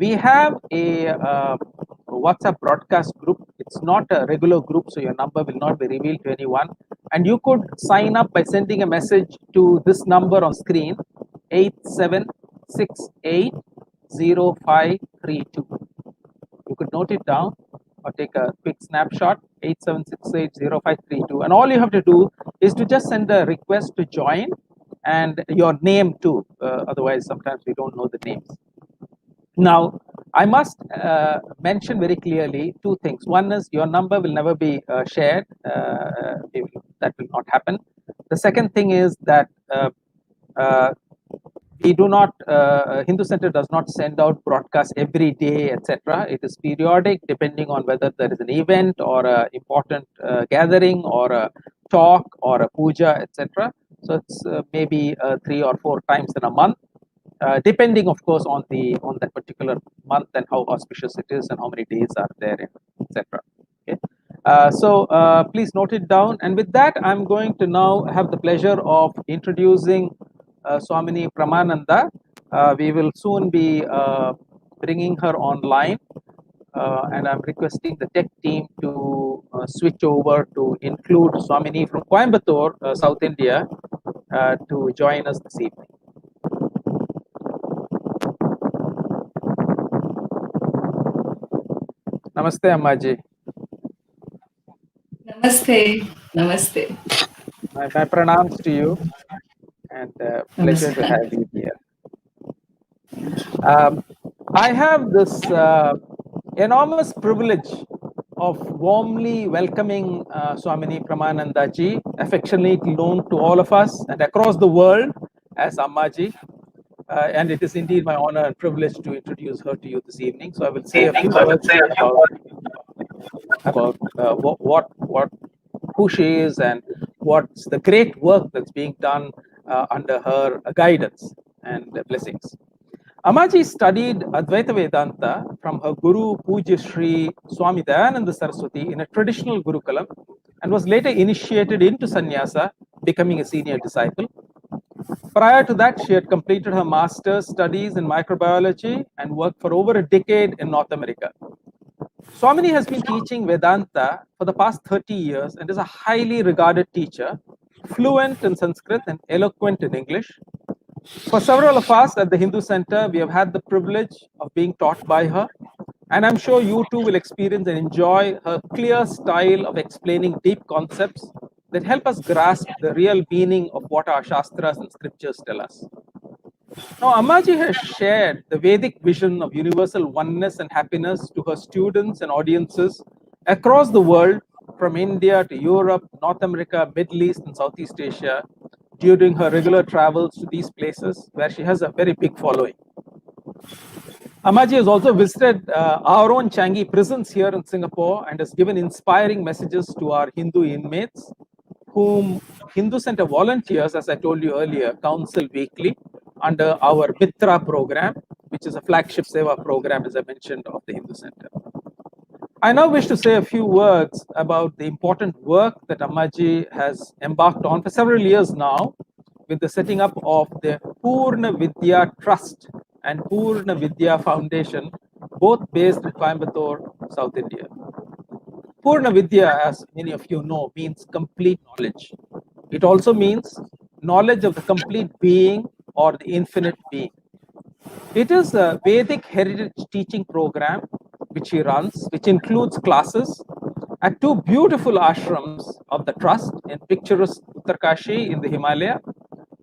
We have a WhatsApp broadcast group. It's not a regular group, so your number will not be revealed to anyone. And you could sign up by sending a message to this number on screen, 87680532. You could note it down or take a quick snapshot, 87680532. And all you have to do is to just send a request to join and your name too. Otherwise, sometimes we don't know the names. Now, I must mention very clearly two things. One is your number will never be shared. That will not happen. The second thing is that we do not, Hindu Center does not send out broadcasts every day, etc. It is periodic depending on whether there is an event or an important gathering or a talk or a puja, etc. So it's maybe 3 or 4 times in a month. Depending, of course, on that particular month and how auspicious it is and how many days are there, etc. Okay. So please note it down. And with that, I'm going to now have the pleasure of introducing Swamini Pramananda. We will soon be bringing her online, and I'm requesting the tech team to switch over to include Swamini from Coimbatore, South India, to join us this evening. Namaste, Ammaji. Namaste. Namaste. My pranams to you, and pleasure to have you here. I have this enormous privilege of warmly welcoming Swamini Pramananda ji, affectionately known to all of us and across the world as Ammaji. And it is indeed my honor and privilege to introduce her to you this evening. So I will say a few words about who she is and what's the great work that's being done under her guidance and blessings. Ammaji studied Advaita Vedanta from her Guru Puja Shri Swami Dayananda Saraswati in a traditional Gurukulam and was later initiated into sannyasa, becoming a senior disciple. Prior to that, she had completed her master's studies in microbiology and worked for over a decade in North America. Swamini has been teaching Vedanta for the past 30 years and is a highly regarded teacher, fluent in Sanskrit and eloquent in English. For several of us at the Hindu Center, we have had the privilege of being taught by her, and I'm sure you too will experience and enjoy her clear style of explaining deep concepts that help us grasp the real meaning of what our Shastras and scriptures tell us. Now, Ammaji has shared the Vedic vision of universal oneness and happiness to her students and audiences across the world, from India to Europe, North America, Middle East, and Southeast Asia, during her regular travels to these places where she has a very big following. Ammaji has also visited our own Changi prisons here in Singapore and has given inspiring messages to our Hindu inmates, whom Hindu Center volunteers, as I told you earlier, counsel weekly under our Mitra program, which is a flagship Seva program, as I mentioned, of the Hindu Center. I now wish to say a few words about the important work that Ammaji has embarked on for several years now with the setting up of the Pūrna Vidyā Trust and Pūrna Vidyā Foundation, both based in Coimbatore, South India. Pūrna Vidyā, as many of you know, means complete knowledge. It also means knowledge of the complete being or the infinite being. It is a Vedic heritage teaching program which he runs, which includes classes at 2 beautiful ashrams of the trust in picturesque Uttarkashi in the Himalaya,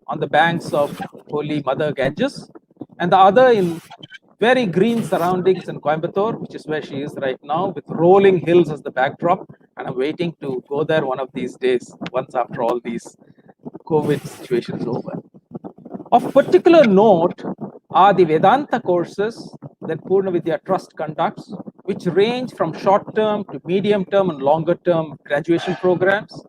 on the banks of Holy Mother Ganges, and the other in very green surroundings in Coimbatore, which is where she is right now, with rolling hills as the backdrop. And I'm waiting to go there one of these days, once after all these COVID situations over. Of particular note are the Vedāntā courses that Pūrna Vidyā Trust conducts, which range from short-term to medium-term and longer-term graduation programs.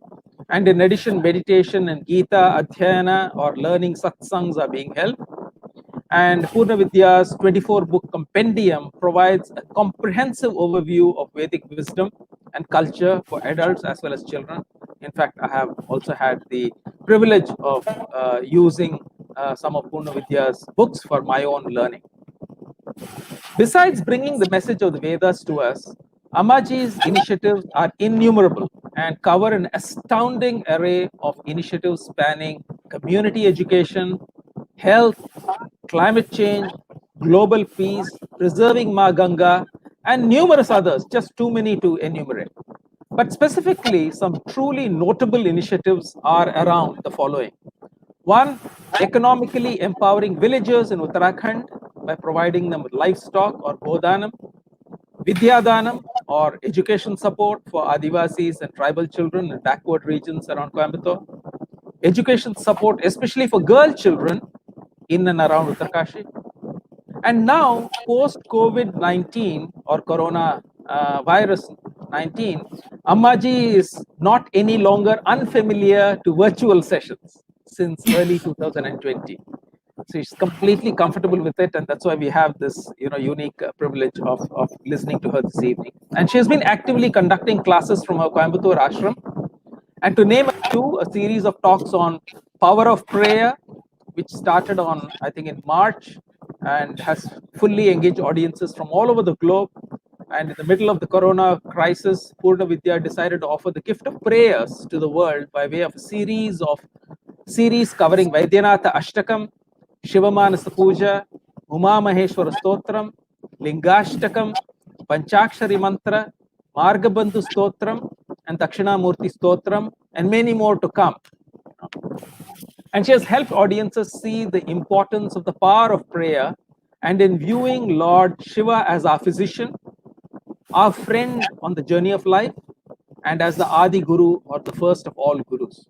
And in addition, meditation and Gita, Adhyayana or learning satsangs are being held. And Pūrna Vidyā's 24-book compendium provides a comprehensive overview of Vedic wisdom and culture for adults as well as children. In fact, I have also had the privilege of using some of Pūrna Vidyā's books for my own learning. Besides bringing the message of the Vedas to us, Ammaji's initiatives are innumerable and cover an astounding array of initiatives spanning community education, health, climate change, global peace, preserving Ma Ganga, and numerous others, just too many to enumerate. But specifically, some truly notable initiatives are around the following. One, economically empowering villagers in Uttarakhand by providing them with livestock or Godhanam. Vidyādhanam or education support for Adivasis and tribal children in backward regions around Coimbatore. Education support, especially for girl children in and around Uttarkashi. And now, post COVID-19 or Corona virus 19, Ammaji is not any longer unfamiliar to virtual sessions since early 2020. So she's completely comfortable with it, and that's why we have this unique privilege of listening to her this evening. And she has been actively conducting classes from her Coimbatore ashram. And to name a few, a series of talks on power of prayer, which started on, I think, in March and has fully engaged audiences from all over the globe. And in the middle of the corona crisis, Pūrna Vidyā decided to offer the gift of prayers to the world by way of a series covering Vaidyanatha Ashtakam, Shivamanasa Puja, Uma Maheshwara Stotram, Lingashtakam, Panchakshari Mantra, Margabandhu Stotram, and Dakshinamurti Stotram, and many more to come. And she has helped audiences see the importance of the power of prayer and in viewing Lord Shiva as our physician, our friend on the journey of life, and as the Adi Guru or the first of all Gurus.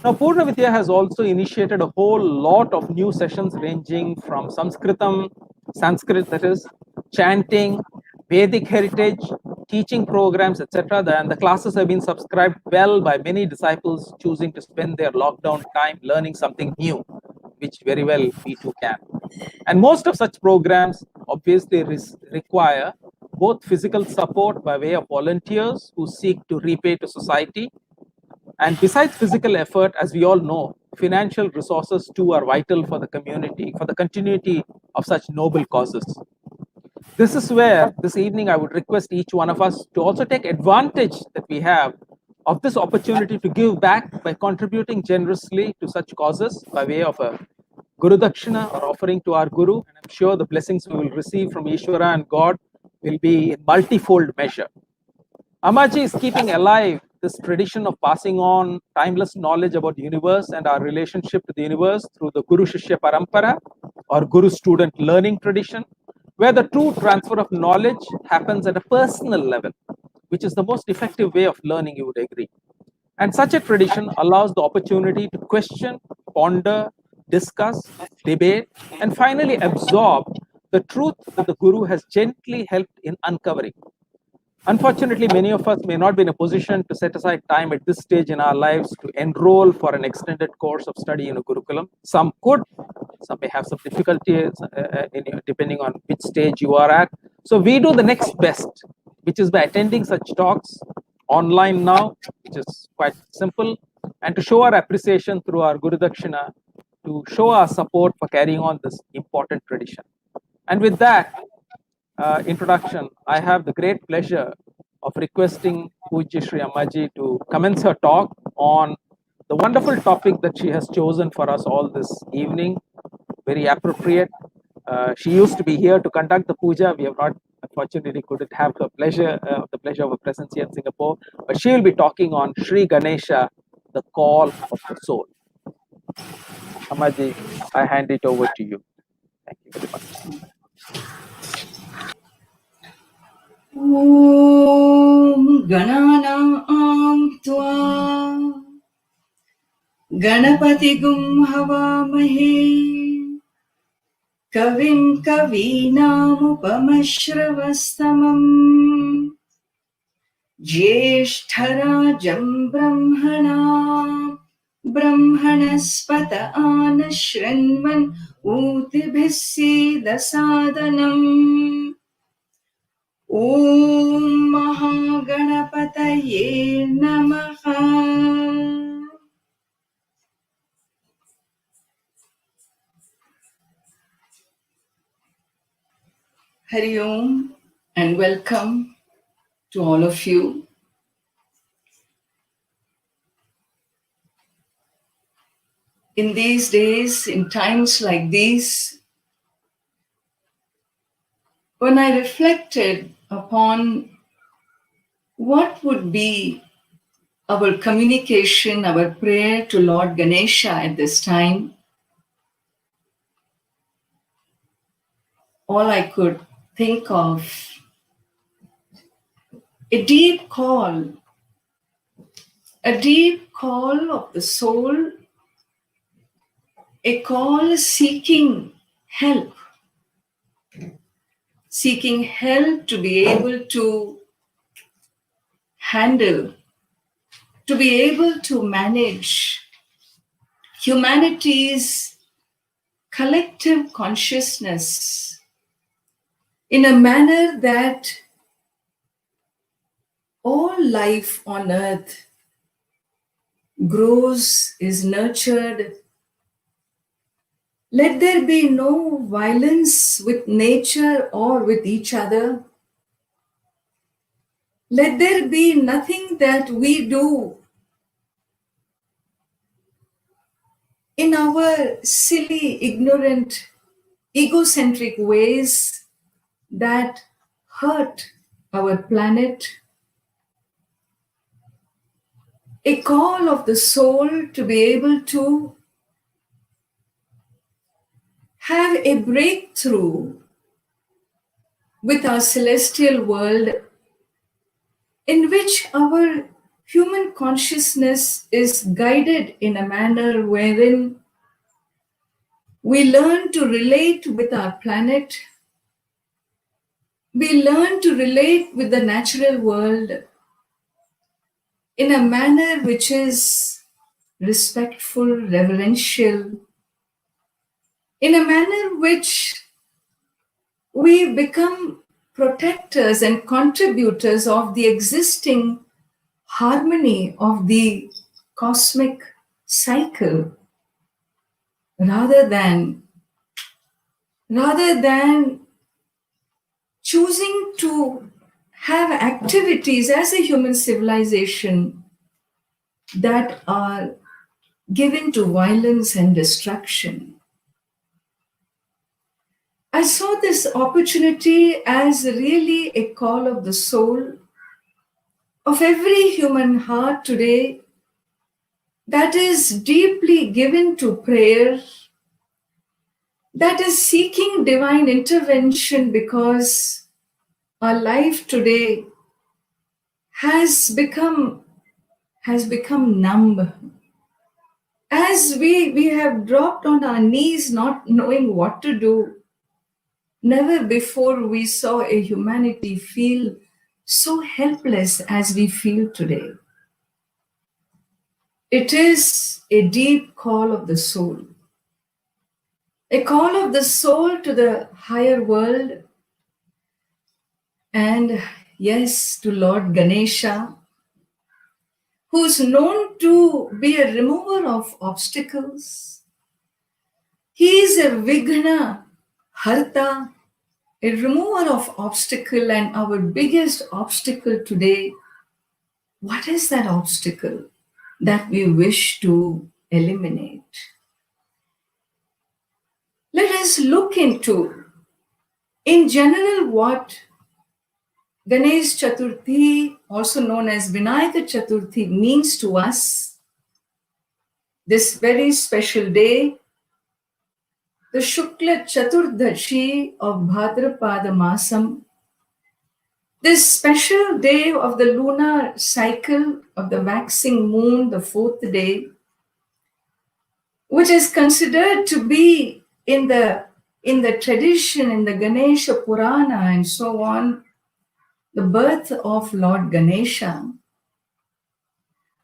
Now, Pūrna Vidyā has also initiated a whole lot of new sessions ranging from Sanskrit that is, chanting, Vedic heritage, teaching programs, etc. And the classes have been subscribed well by many disciples choosing to spend their lockdown time learning something new, which very well we too can. And most of such programs obviously require both physical support by way of volunteers who seek to repay to society. And besides physical effort, as we all know, financial resources too are vital for the community, for the continuity of such noble causes. This is where this evening I would request each one of us to also take advantage that we have of this opportunity to give back by contributing generously to such causes by way of a Guru Dakshina or offering to our Guru. And I'm sure the blessings we will receive from Ishvara and God will be in multifold measure. Ammaji is keeping alive this tradition of passing on timeless knowledge about the universe and our relationship to the universe through the Guru Shishya Parampara or Guru student learning tradition, where the true transfer of knowledge happens at a personal level, which is the most effective way of learning, you would agree. And such a tradition allows the opportunity to question, ponder, discuss, debate, and finally absorb the truth that the Guru has gently helped in uncovering. Unfortunately, many of us may not be in a position to set aside time at this stage in our lives to enroll for an extended course of study in a Gurukulam. Some could, some may have some difficulties depending on which stage you are at. So we do the next best, which is by attending such talks online now, which is quite simple, and to show our appreciation through our Guru Dakshina, to show our support for carrying on this important tradition. And with that introduction, I have the great pleasure of requesting Pujya Shri Ammaji to commence her talk on the wonderful topic that she has chosen for us all this evening. Very appropriate. She used to be here to conduct the puja. We have not, unfortunately, couldn't have the pleasure of her presence here in Singapore. But she will be talking on Shri Ganesha, the call of the soul. Ammaji, I hand it over to you. Thank you very much. ॐ गणानां त्वा गणपतिगुं हवामहे कविं कवीनामुपमश्रवस्तमम् ज्येष्ठराजं ब्रह्मणस्पत आनशृण्वन् ऊतिभिः सीदसादनम् ॐ महागणपतये नमः। Hari Om and welcome to all of you. In these days, in times like these, when I reflected upon what would be our communication, our prayer to Lord Ganesha at this time, all I could think of a deep call of the soul, a call seeking help to be able to handle, to be able to manage humanity's collective consciousness in a manner that all life on earth grows, is nurtured. Let there be no violence with nature or with each other. Let there be nothing that we do in our silly, ignorant, egocentric ways that hurt our planet. A call of the soul to be able to have a breakthrough with our celestial world, in which our human consciousness is guided in a manner wherein we learn to relate with our planet, we learn to relate with the natural world in a manner which is respectful, reverential, in a manner which we become protectors and contributors of the existing harmony of the cosmic cycle, rather than choosing to have activities as a human civilization that are given to violence and destruction. I saw this opportunity as really a call of the soul of every human heart today that is deeply given to prayer, that is seeking divine intervention, because our life today has become numb. As we have dropped on our knees, not knowing what to do. Never before we saw a humanity feel so helpless as we feel today. It is a deep call of the soul. A call of the soul to the higher world, and yes, to Lord Ganesha, who's known to be a remover of obstacles. He is a Vighna Harta, a remover of obstacle, and our biggest obstacle today, what is that obstacle that we wish to eliminate? Let us look into, in general, what Ganesha Chaturthi, also known as Vinayaka Chaturthi, means to us. This very special day, the Shukla Chaturdashi of Bhadrapada Masam, this special day of the lunar cycle of the waxing moon, the fourth day, which is considered to be in the tradition, in the Ganesha Purana and so on, the birth of Lord Ganesha.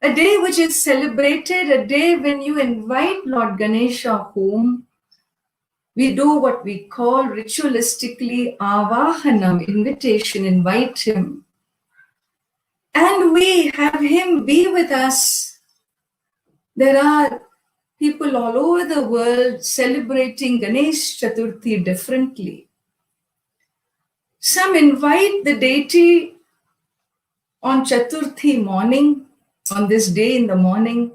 A day which is celebrated, a day when you invite Lord Ganesha home. We do what we call ritualistically avahanam, invitation, invite him. And we have him be with us. There are people all over the world celebrating Ganesh Chaturthi differently. Some invite the deity on Chaturthi morning, on this day in the morning,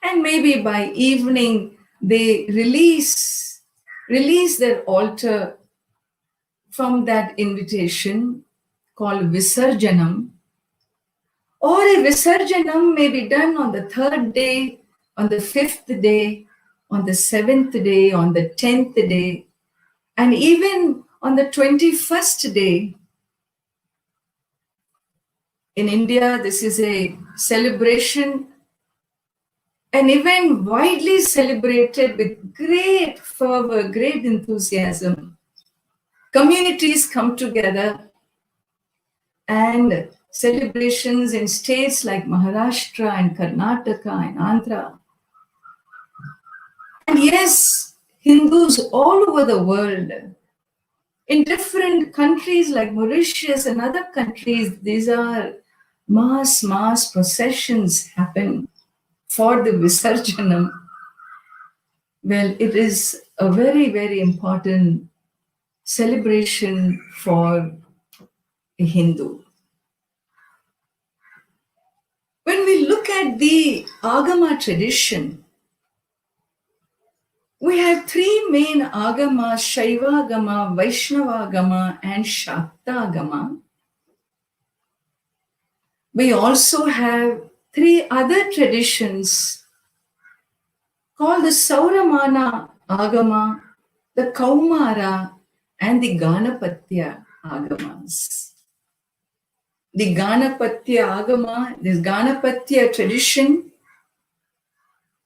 and maybe by evening they release their altar from that invitation called Visarjanam. Or a Visarjanam may be done on the 3rd day, on the 5th day, on the 7th day, on the 10th day, and even on the 21st day. In India, this is a celebration, an event widely celebrated with great fervor, great enthusiasm. Communities come together and celebrations in states like Maharashtra and Karnataka and Andhra. And yes, Hindus all over the world, in different countries like Mauritius and other countries, these are mass processions happen for the Visarjanam. Well, it is a very, very important celebration for a Hindu. When we look at the Agama tradition, we have 3 main Agamas: Shaivagama, Vaishnavagama, and Shaktagama. We also have 3 other traditions called the Sauramana Agama, the Kaumara, and the Ganapatya Agamas. The Ganapatya Agama, this Ganapatya tradition,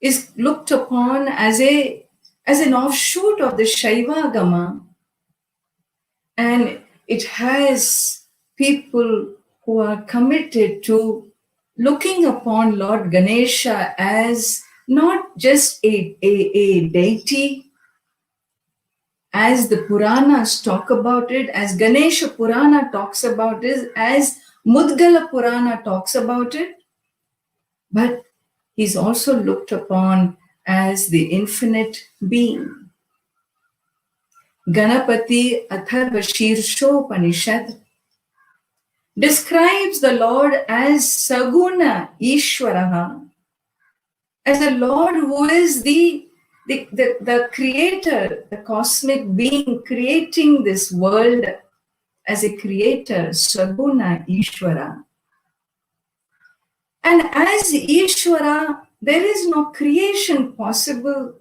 is looked upon as an offshoot of the Shaivagama, and it has people who are committed to looking upon Lord Ganesha as not just a deity, as the Puranas talk about it, as Ganesha Purana talks about it, as Mudgala Purana talks about it, but he's also looked upon as the infinite being. Ganapati Atharva Shirshopanishad describes the Lord as Saguna Ishwaraha, as a Lord who is the creator, the cosmic being creating this world as a creator, Saguna Ishwara. And as Ishwara, there is no creation possible,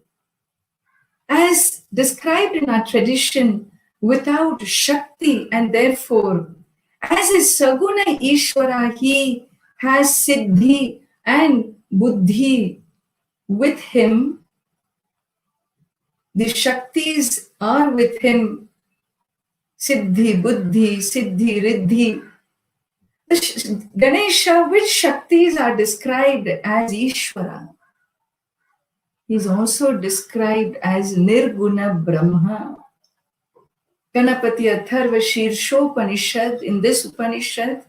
as described in our tradition, without Shakti, and therefore, as a Saguna Ishwara, he has Siddhi and Buddhi with him. The Shaktis are with him: Siddhi, Buddhi, Siddhi, Riddhi. Ganesha, which Shaktis are described as Ishvara? He is also described as Nirguna Brahma. Ganapati Atharva Shirshopanishad, in this Upanishad,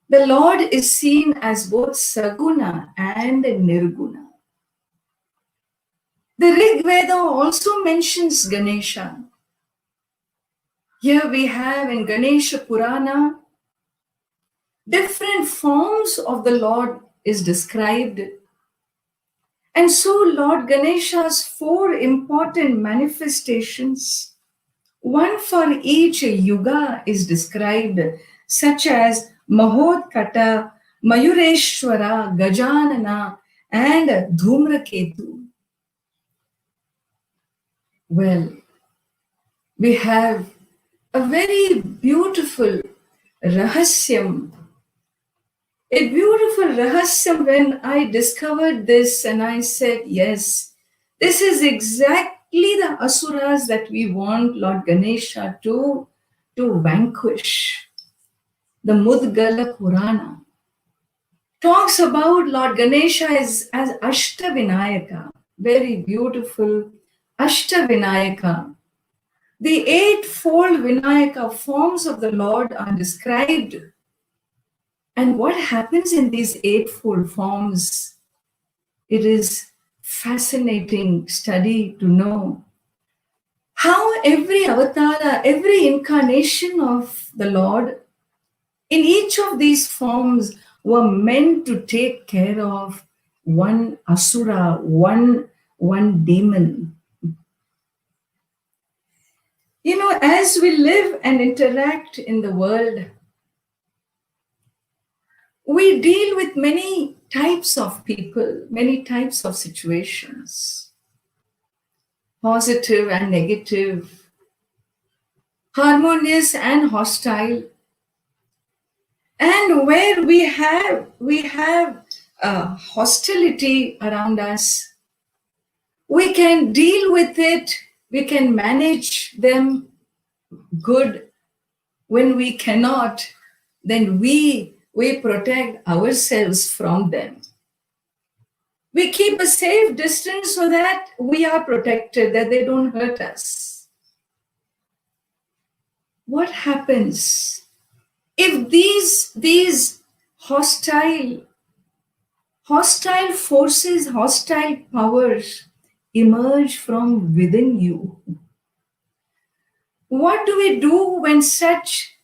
the Lord is seen as both Saguna and Nirguna. The Rig Veda also mentions Ganesha. Here we have in Ganesha Purana, different forms of the Lord is described. And so Lord Ganesha's 4 important manifestations, one for each yuga, is described, such as Mahodkata, Mayureshwara, Gajanana, and Dhumraketu. Well, we have a very beautiful rahasyam. A beautiful rahasyam. When I discovered this and I said, yes, this is exactly the asuras that we want Lord Ganesha to vanquish. The Mudgala Purana talks about Lord Ganesha as Ashtavinayaka, very beautiful Ashtavinayaka. The 8-fold Vinayaka forms of the Lord are described. And what happens in these 8-fold forms? It is fascinating study to know how every avatara, every incarnation of the Lord, in each of these forms were meant to take care of one asura, one demon. You know, as we live and interact in the world, we deal with many types of people, many types of situations, positive and negative, harmonious and hostile. And where we have hostility around us, we can deal with it, we can manage them good. When we cannot, then we protect ourselves from them. We keep a safe distance so that we are protected, that they don't hurt us. What happens if these hostile forces, hostile powers emerge from within you? What do we do when such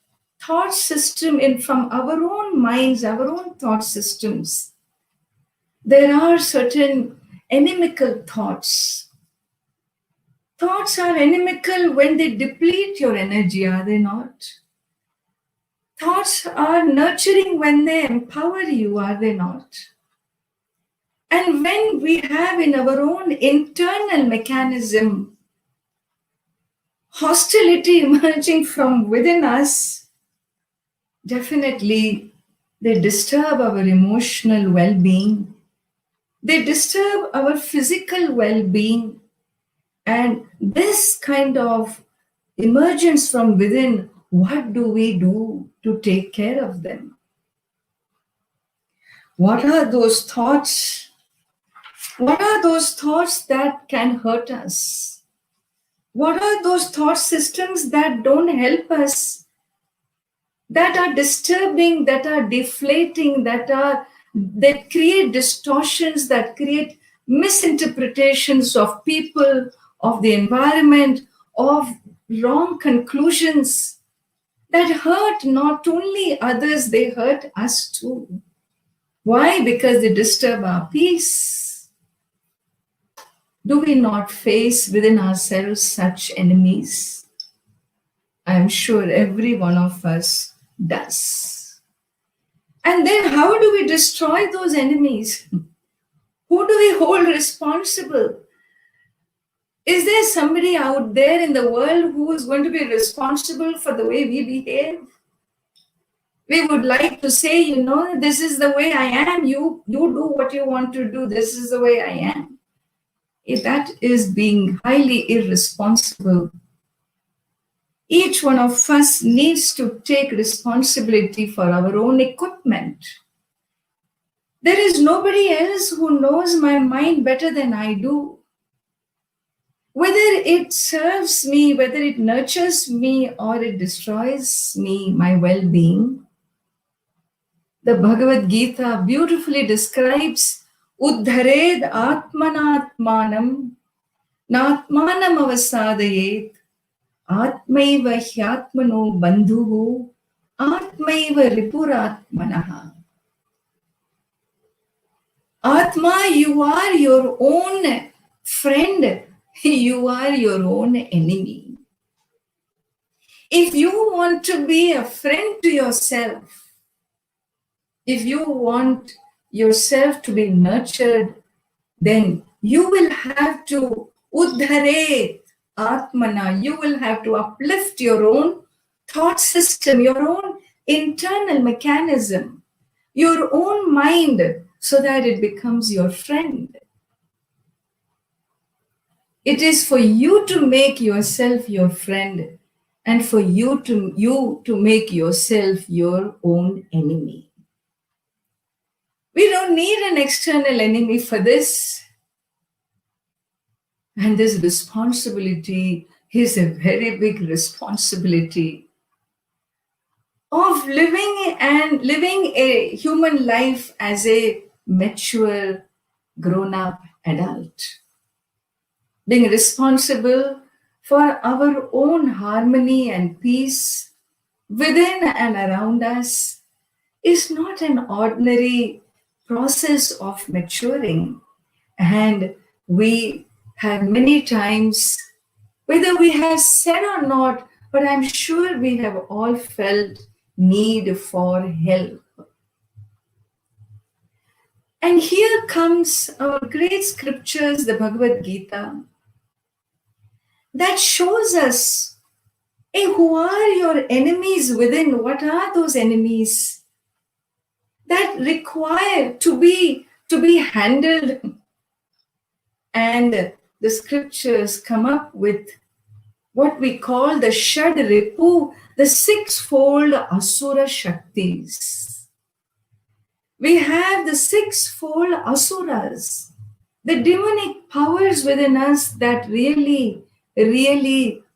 thought system from our own minds, our own thought systems, there are certain inimical thoughts? Thoughts are inimical when they deplete your energy, are they not? Thoughts are nurturing when they empower you, are they not? And when we have in our own internal mechanism hostility emerging from within us, definitely they disturb our emotional well-being. They disturb our physical well-being. And this kind of emergence from within, what do we do to take care of them? What are those thoughts? What are those thoughts that can hurt us? What are those thought systems that don't help us, that are disturbing, that are deflating, that create distortions, that create misinterpretations of people, of the environment, of wrong conclusions that hurt not only others, they hurt us too. Why? Because they disturb our peace. Do we not face within ourselves such enemies? I am sure every one of us does. And then how do we destroy those enemies? Who do we hold responsible? Is there somebody out there in the world who is going to be responsible for the way we behave? We would like to say, you know, this is the way I am. You do what you want to do. This is the way I am. That is being highly irresponsible. Each one of us needs to take responsibility for our own equipment. There is nobody else who knows my mind better than I do. Whether it serves me, whether it nurtures me, or it destroys me, my well-being. The Bhagavad Gita beautifully describes Uddhared Atmanatmanam Natmanam Avasadayet Atmaiva Hyatmano Bandhuhu Atmaiva Ripuratmanaha. Atma, you are your own friend. You are your own enemy. If you want to be a friend to yourself, if you want yourself to be nurtured, then you will have to uddharet atmana. You will have to uplift your own thought system, your own internal mechanism, your own mind, so that it becomes your friend. It is for you to make yourself your friend and for you to make yourself your own enemy. We don't need an external enemy for this. And this responsibility is a very big responsibility of living a human life as a mature, grown-up adult. Being responsible for our own harmony and peace within and around us is not an ordinary process of maturing. And we have many times, whether we have said or not, but I'm sure we have all felt need for help. And here comes our great scriptures, the Bhagavad Gita, that shows us, hey, who are your enemies within? What are those enemies that require to be handled? And the scriptures come up with what we call the Shad Ripu, the sixfold Asura Shaktis. We have the sixfold Asuras, the demonic powers within us that really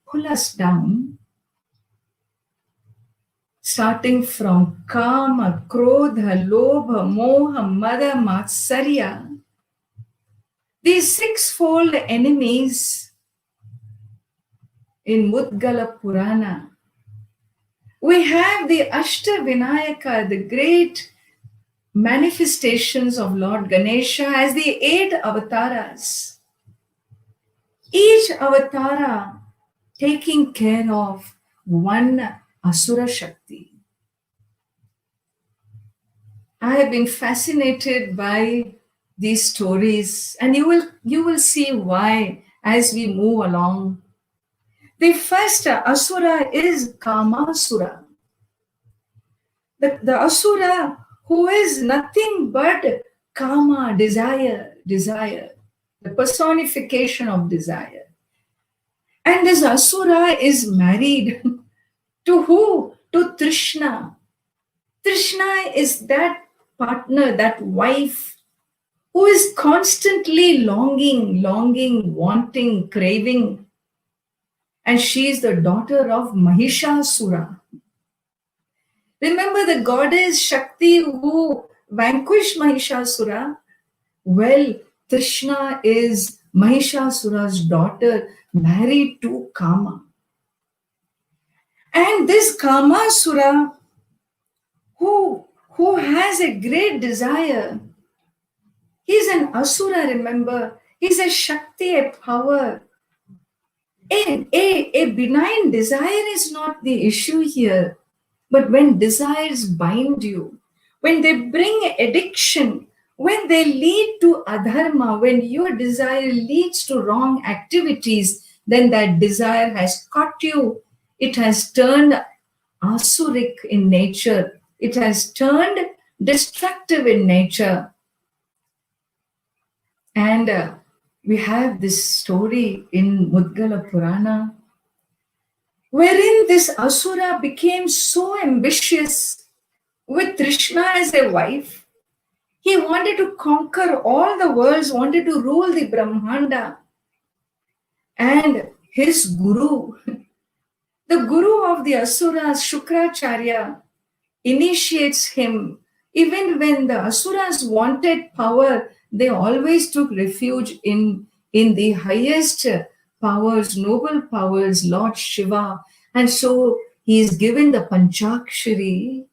pull us down. Starting from Kama, Krodha, Lobha, Moha, Mada, Matsarya. These sixfold enemies in Mudgala Purana. We have the Ashta Vinayaka, the great manifestations of Lord Ganesha as the 8 avatars. Each avatara taking care of one Asura Shakti. I have been fascinated by these stories, and you will see why as we move along. The first Asura is Kamasura. The Asura who is nothing but Kama, desire, the personification of desire. And this Asura is married to who? To Trishna. Trishna is that partner, that wife who is constantly longing, wanting, craving. And she is the daughter of Mahishasura. Remember the goddess Shakti who vanquished Mahishasura? Well, Trishna is Mahishasura's daughter, married to Kama. And this Kamasura, who has a great desire, he's an Asura, remember. He's a Shakti, a power. A benign desire is not the issue here. But when desires bind you, when they bring addiction, when they lead to adharma, when your desire leads to wrong activities, then that desire has caught you. It has turned asuric in nature. It has turned destructive in nature. And we have this story in Mudgala Purana, wherein this Asura became so ambitious with Trishna as a wife. He wanted to conquer all the worlds, wanted to rule the Brahmanda. And his guru, the guru of the Asuras, Shukracharya, initiates him. Even when the Asuras wanted power, they always took refuge in the highest powers, noble powers, Lord Shiva. And so he is given the Panchakshari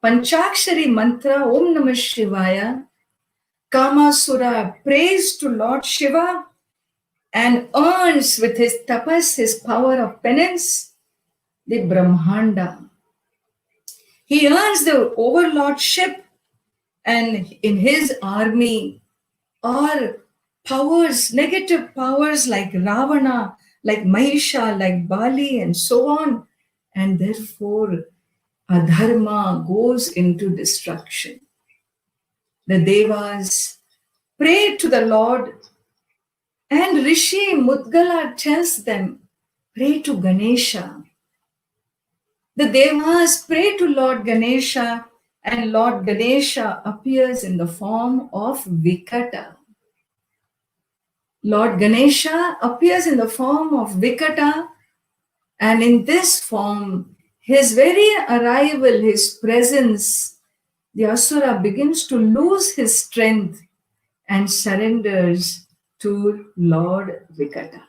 mantra, Om Namah Shivaya. Kamasura prays to Lord Shiva and earns with his tapas, his power of penance, the Brahmanda. He earns the overlordship, and in his army are powers, negative powers like Ravana, like Mahisha, like Bali, and so on. And therefore, adharma goes into destruction. The Devas pray to the Lord, and Rishi Mudgala tells them, pray to Ganesha. The Devas pray to Lord Ganesha, and Lord Ganesha appears in the form of Vikata. Lord Ganesha appears in the form of Vikata, and in this form, his very arrival, his presence, the Asura begins to lose his strength and surrenders to Lord Vikata.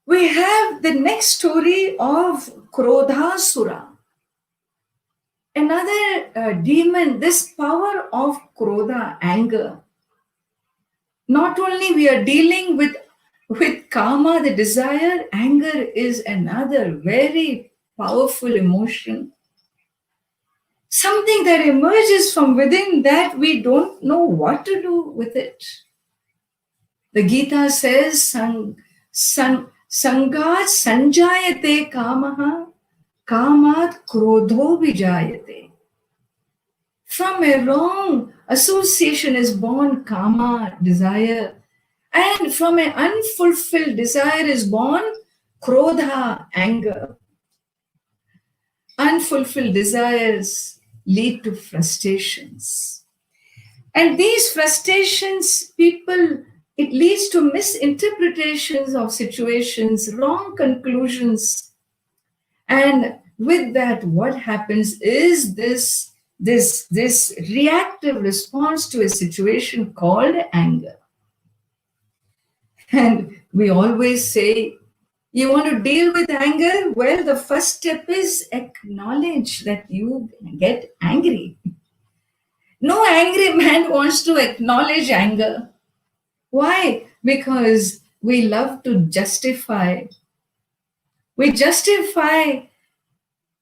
we have the next story of Krodhasura, another demon. This power of Krodha, anger. Not only we are dealing with kama, the desire, anger is another very powerful emotion. Something that emerges from within that we don't know what to do with it. The Gita says, Sangat sanjayate kamaha, kamat krodho vijayate. From a wrong association is born kama, desire, and from an unfulfilled desire is born krodha, anger. Unfulfilled desires lead to frustrations. And these frustrations, it leads to misinterpretations of situations, wrong conclusions. And with that, what happens is this reactive response to a situation called anger. And we always say, you want to deal with anger? Well, the first step is acknowledge that you get angry. No angry man wants to acknowledge anger. Why? Because we love to justify. We justify.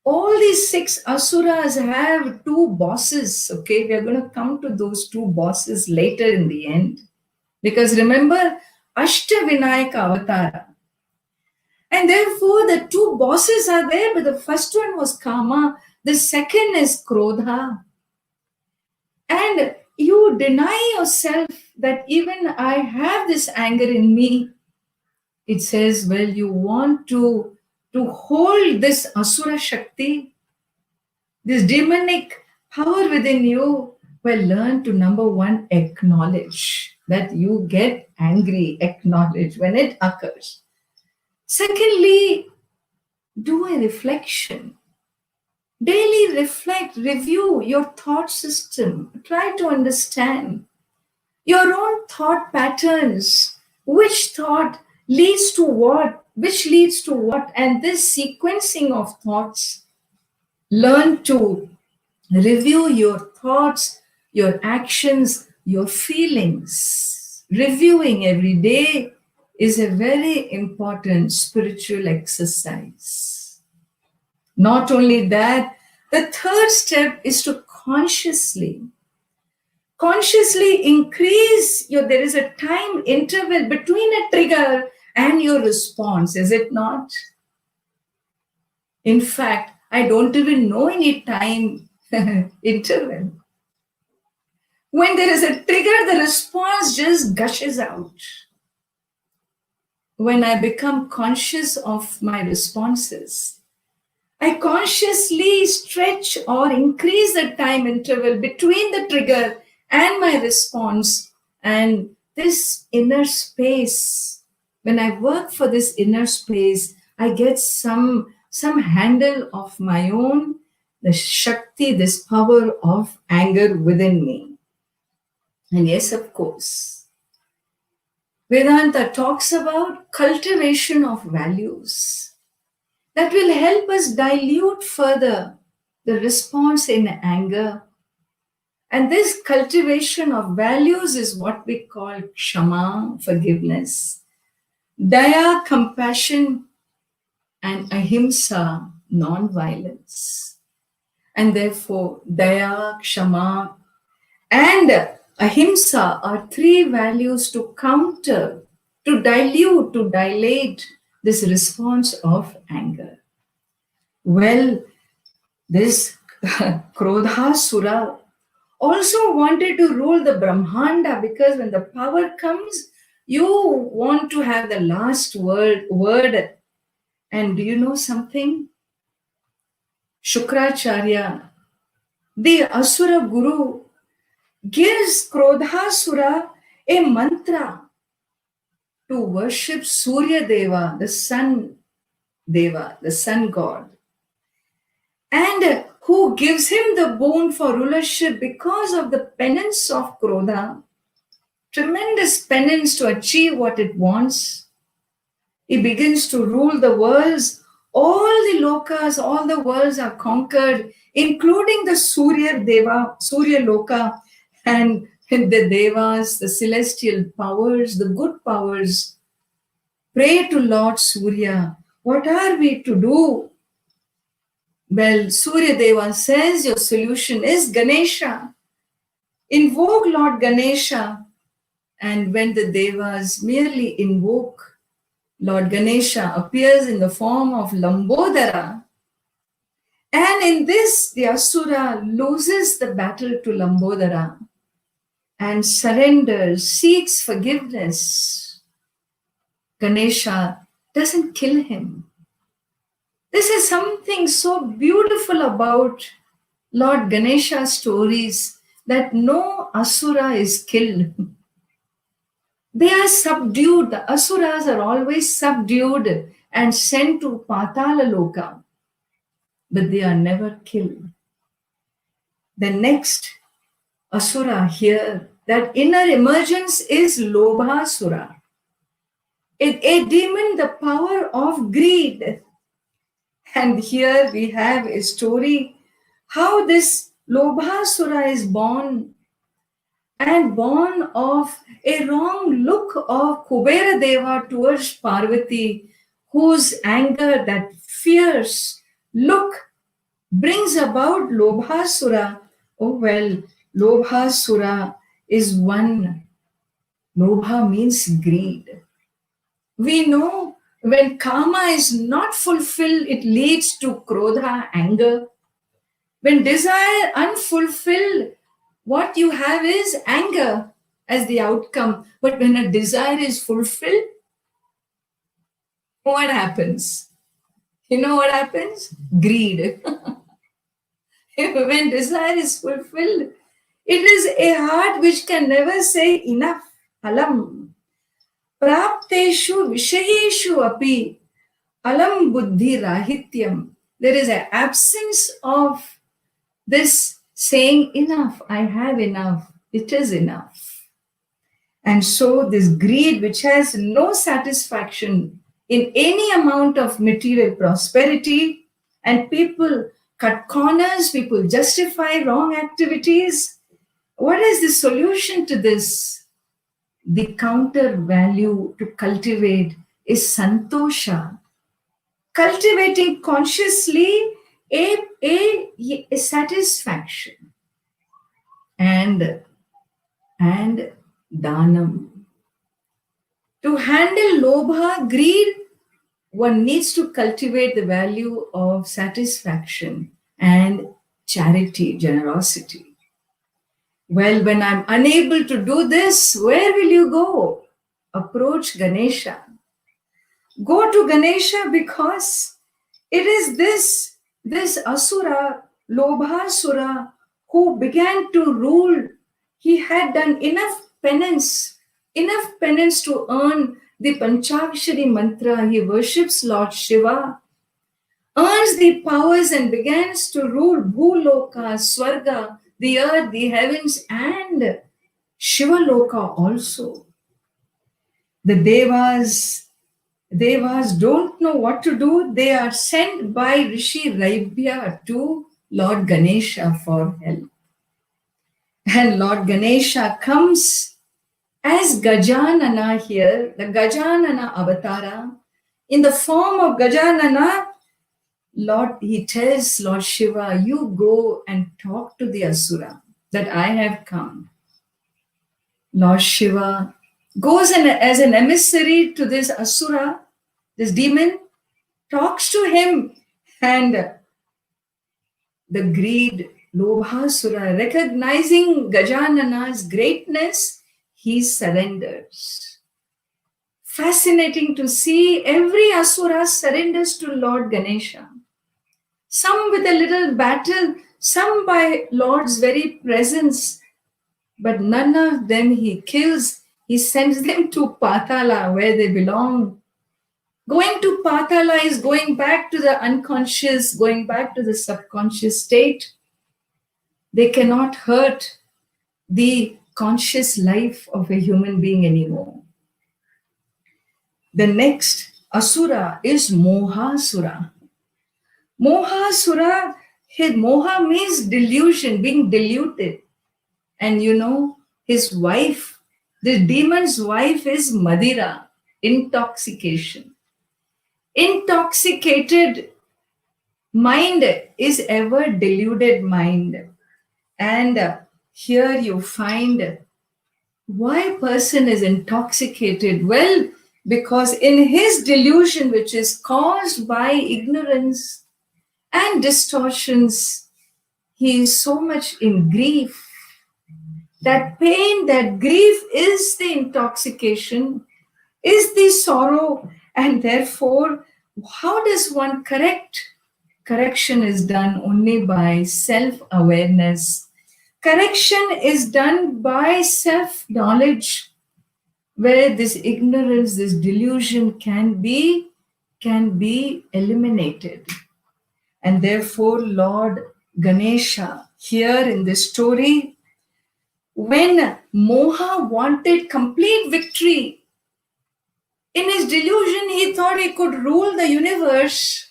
All these 6 asuras have 2 bosses. Okay, we are going to come to those 2 bosses later in the end. Because remember, Ashtavinayaka Avatara. And therefore, the 2 bosses are there, but the first one was Kama, the second is Krodha. And you deny yourself that even I have this anger in me. It says, well, you want to hold this Asura Shakti, this demonic power within you. Well, learn to number 1, acknowledge that you get angry, acknowledge when it occurs. Secondly, do a reflection. Daily reflect, review your thought system. Try to understand your own thought patterns. Which thought leads to what? Which leads to what? And this sequencing of thoughts. Learn to review your thoughts, your actions, your feelings. Reviewing every day is a very important spiritual exercise. Not only that, the third step is to consciously increase there is a time interval between a trigger and your response, is it not? In fact, I don't even know any time interval. When there is a trigger, the response just gushes out. When I become conscious of my responses, I consciously stretch or increase the time interval between the trigger and my response. And this inner space, when I work for this inner space, I get some handle of my own, the Shakti, this power of anger within me. And yes, of course, Vedāntā talks about cultivation of values that will help us dilute further the response in anger. And this cultivation of values is what we call Kshama, forgiveness, Daya, compassion, and Ahimsa, non-violence. And therefore, Daya, Kshama, and Ahimsa are 3 values to counter, to dilute, to dilate this response of anger. Well, this Krodhasura also wanted to rule the Brahmanda, because when the power comes, you want to have the last word. And do you know something? Shukracharya, the Asura Guru, gives Krodhasura a mantra to worship Surya Deva, the sun Deva, the sun god, and who gives him the boon for rulership because of the penance of Krodha, tremendous penance to achieve what it wants. He begins to rule the worlds. All the lokas, all the worlds are conquered, including the Surya Deva, Surya Loka, and the Devas, the celestial powers, the good powers. Pray to Lord Surya. What are we to do? Well, Surya Deva says your solution is Ganesha. Invoke Lord Ganesha. And when the Devas merely invoke, Lord Ganesha appears in the form of Lambodara. And in this, the Asura loses the battle to Lambodara and surrenders, seeks forgiveness. Ganesha doesn't kill him. This is something so beautiful about Lord Ganesha's stories, that no Asura is killed. They are subdued. The Asuras are always subdued and sent to Patala Loka, but they are never killed. The next Asura here, that inner emergence is Lobhasura. A demon, the power of greed. And here we have a story how this Lobhasura is born, and born of a wrong look of Kubera Deva towards Parvati, whose anger, that fierce look, brings about Lobhasura. Oh well, Lobhasura is one. Lobha means greed. We know when karma is not fulfilled, it leads to krodha, anger. When desire unfulfilled, what you have is anger as the outcome. But when a desire is fulfilled, what happens? You know what happens? Greed. When desire is fulfilled, it is a heart which can never say enough. Alam. Prapteshu vishayeshu api. Alam buddhi rahityam. There is an absence of this saying enough. I have enough. It is enough. And so this greed, which has no satisfaction in any amount of material prosperity, and people cut corners, people justify wrong activities. What is the solution to this? The counter value to cultivate is santosha. Cultivating consciously a satisfaction. And dhanam. To handle lobha, greed, one needs to cultivate the value of satisfaction and charity, generosity. Well, when I'm unable to do this, where will you go? Approach Ganesha. Go to Ganesha, because it is this Asura, Lobhasura, who began to rule. He had done enough penance to earn the Panchakshari mantra. He worships Lord Shiva, earns the powers and begins to rule Bhuloka, Swarga, the earth, the heavens, and Shiva Loka also. The Devas don't know what to do. They are sent by Rishi Raibhya to Lord Ganesha for help. And Lord Ganesha comes as Gajanana here, the Gajanana avatara. In the form of Gajanana, he tells Lord Shiva, you go and talk to the Asura that I have come. Lord Shiva goes as an emissary to this Asura, this demon, talks to him, and the greed, Lobhasura, recognizing Gajanana's greatness, he surrenders. Fascinating to see every Asura surrenders to Lord Ganesha. Some with a little battle, some by Lord's very presence, but none of them he kills. He sends them to Patala, where they belong. Going to Patala is going back to the unconscious, going back to the subconscious state. They cannot hurt the conscious life of a human being anymore. The next asura is Mohasura. Mohasura, his Moha means delusion, being deluded. And you know, his wife, the demon's wife is Madira, intoxication. Intoxicated mind is ever deluded mind. And here you find why person is intoxicated. Well, because in his delusion, which is caused by ignorance and distortions, he is so much in grief. That pain, that grief is the intoxication, is the sorrow, and therefore, how does one correct? Correction is done only by self-awareness. Correction is done by self-knowledge, where this ignorance, this delusion can be eliminated. And therefore, Lord Ganesha, here in this story, when Moha wanted complete victory, in his delusion, he thought he could rule the universe.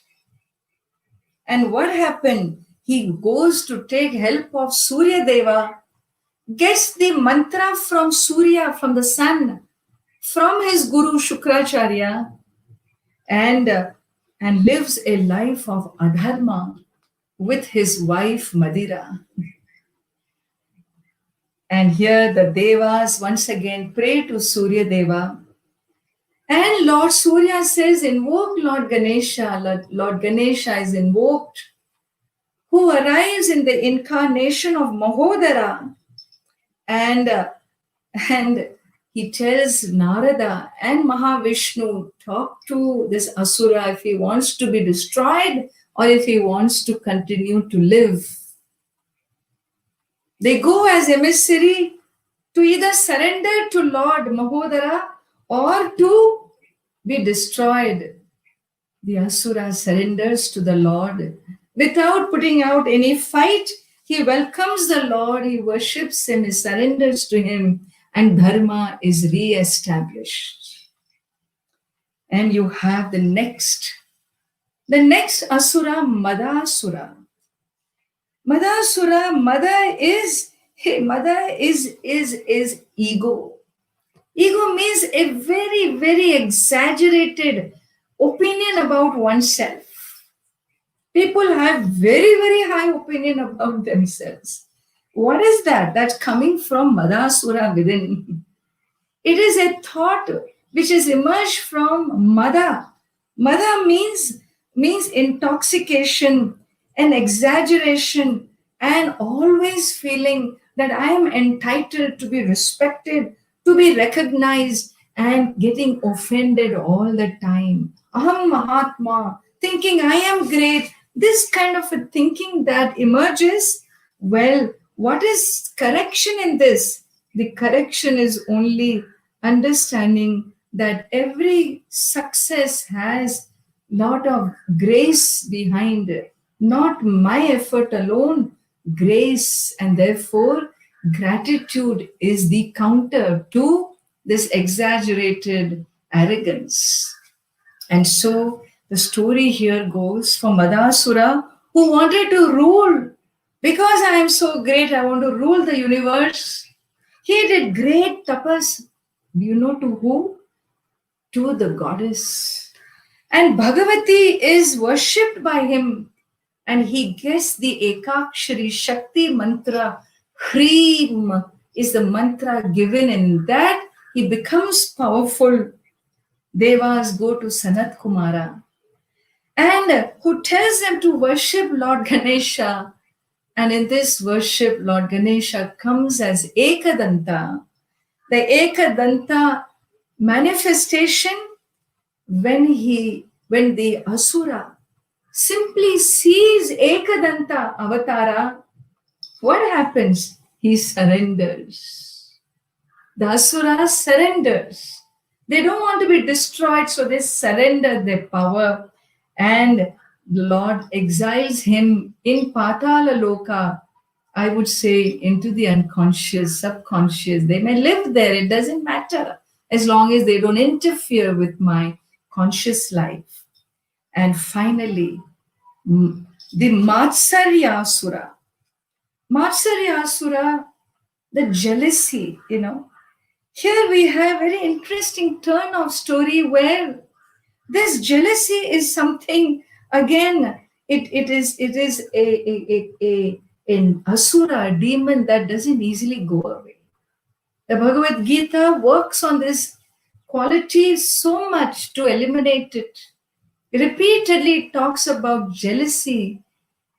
And what happened? He goes to take help of Surya Deva, gets the mantra from Surya, from the sun, from his guru Shukracharya, and lives a life of adharma with his wife Madira. And here the Devas once again pray to Surya Deva. And Lord Surya says, invoke Lord Ganesha. Lord Ganesha is invoked, who arrives in the incarnation of Mahodara. And he tells Narada and Mahavishnu, talk to this Asura if he wants to be destroyed or if he wants to continue to live. They go as emissary to either surrender to Lord Mahodara or to be destroyed. The Asura surrenders to the Lord without putting out any fight. He welcomes the Lord, he worships him, he surrenders to him, and dharma is re-established. And you have the next Asura, Madasura. Madasura, Mada is ego. Ego means a very, very exaggerated opinion about oneself. People have very, very high opinion about themselves. What is that? That's coming from Madasura within. It is a thought which is emerged from Mada. Mada means intoxication and exaggeration and always feeling that I am entitled to be respected, to be recognized, and getting offended all the time. Aham Mahatma, thinking I am great. This kind of a thinking that emerges. Well, what is correction in this? The correction is only understanding that every success has a lot of grace behind it. Not my effort alone, grace, and therefore gratitude is the counter to this exaggerated arrogance. And so the story here goes for Madasura, who wanted to rule. Because I am so great, I want to rule the universe. He did great tapas. Do you know to who? To the goddess. And Bhagavati is worshipped by him. And he gets the Ekakshari Shakti mantra. Hreem is the mantra given. In that, he becomes powerful. Devas go to Sanat Kumara. And who tells them to worship Lord Ganesha. And in this worship, Lord Ganesha comes as Ekadanta. The Ekadanta manifestation, when the Asura simply sees Ekadanta Avatara, what happens? He surrenders. The Asura surrenders. They don't want to be destroyed, so they surrender their power. And the Lord exiles him in Patala Loka, I would say into the unconscious, subconscious. They may live there, it doesn't matter, as long as they don't interfere with my conscious life. And finally, the Matsaryasura. Matsaryasura, the jealousy, Here we have very interesting turn of story where this jealousy is something, again, it is an asura, a demon that doesn't easily go away. The Bhagavad Gita works on this quality so much to eliminate it. Repeatedly talks about jealousy,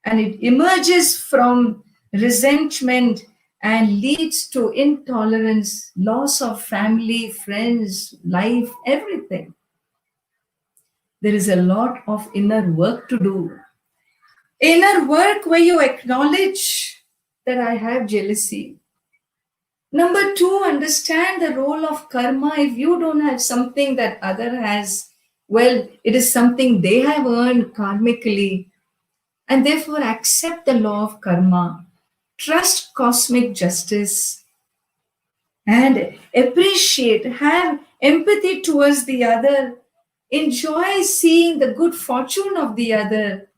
and it emerges from resentment and leads to intolerance, loss of family, friends, life, everything. There is a lot of inner work to do. Inner work where you acknowledge that I have jealousy. Number two, understand the role of karma. If you don't have something that other has, well, it is something they have earned karmically, and therefore accept the law of karma, trust cosmic justice, and appreciate, have empathy towards the other, enjoy seeing the good fortune of the other,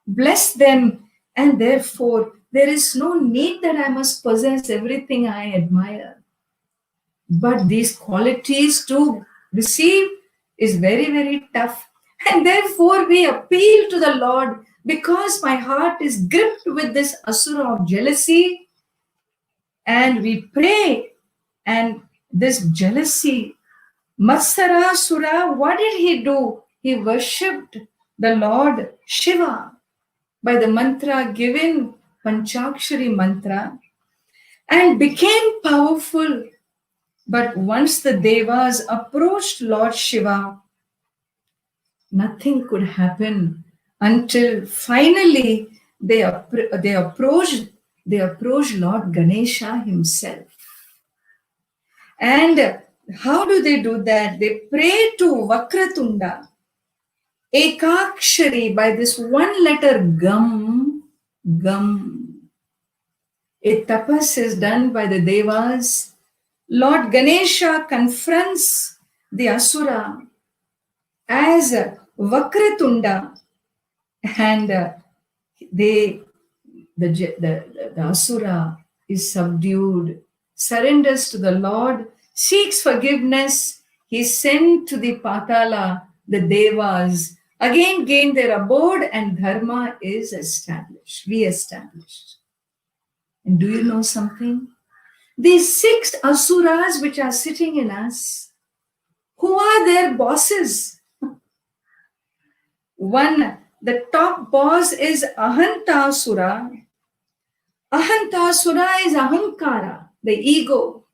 bless them, and therefore there is no need that I must possess everything I admire. But these qualities to receive is very, very tough. And therefore we appeal to the Lord, because my heart is gripped with this asura of jealousy, and we pray, and this jealousy, Matsarasura, what did he do? He worshipped the Lord Shiva by the mantra given, Panchakshari mantra, and became powerful. But once the Devas approached Lord Shiva, nothing could happen until finally they approached Lord Ganesha himself. And how do they do that? They pray to Vakratunda, Ekakshari, by this one letter Gam. A tapas is done by the Devas. Lord Ganesha confronts the Asura as Vakratunda, and the Asura is subdued, surrenders to the Lord, seeks forgiveness. He is sent to the Patala. The Devas again gain their abode, and Dharma is established, re-established. And do you know something? These 6 Asuras which are sitting in us, who are their bosses? One, the top boss is Ahantasura. Ahantasura is Ahankara, the ego.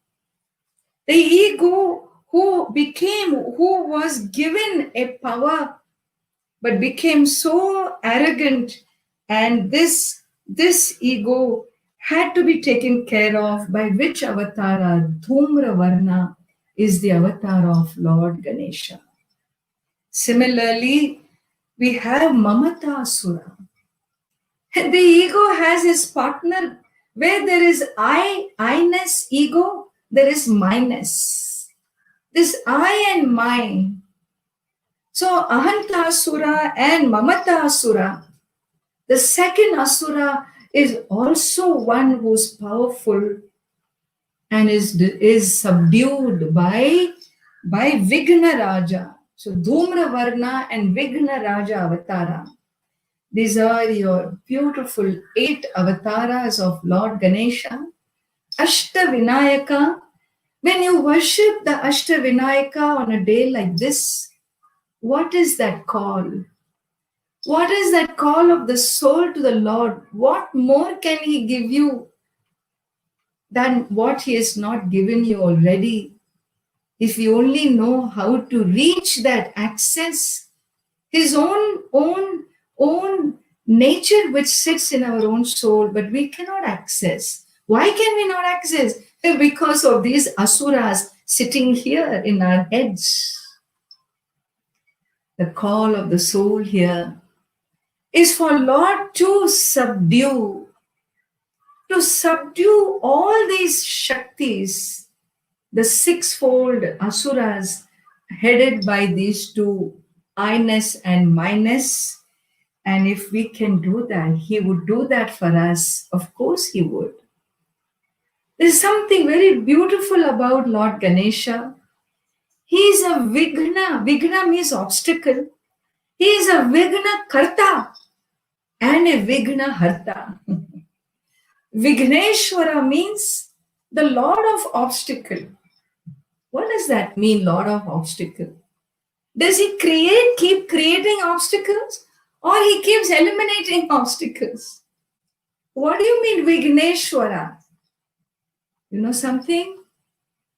The ego who was given a power, but became so arrogant, and this ego had to be taken care of, by which avatara? Dhumra Varna is the avatar of Lord Ganesha. Similarly, we have Mamata Asura. The ego has his partner. Where there is I-ness, ego, there is minus. This I and mine. So Ahanta Asura and Mamata Asura, the second Asura, is also one who's powerful and is subdued by Vigna Raja. So Dhumra Varna and Vigna Raja Avatara. These are your beautiful 8 avatars of Lord Ganesha. Ashta Vinayaka. When you worship the Ashta Vinayaka on a day like this, what is that call? What is that call of the soul to the Lord? What more can He give you than what He has not given you already? If you only know how to reach that, access His own nature which sits in our own soul, but we cannot access. Why can we not access? Because of these asuras sitting here in our heads. The call of the soul here is for Lord to subdue all these Shaktis, the 6-fold asuras headed by these 2 I-ness and my-ness. And if we can do that, he would do that for us. Of course he would. There's something very beautiful about Lord Ganesha. He is a Vigna. Vigna means obstacle. He is a Vigna Karta and a Vigna Harta. Vigneshwara means the Lord of obstacle. What does that mean, Lord of obstacle? Does he keep creating obstacles, or he keeps eliminating obstacles? What do you mean Vigneshwara? You know something?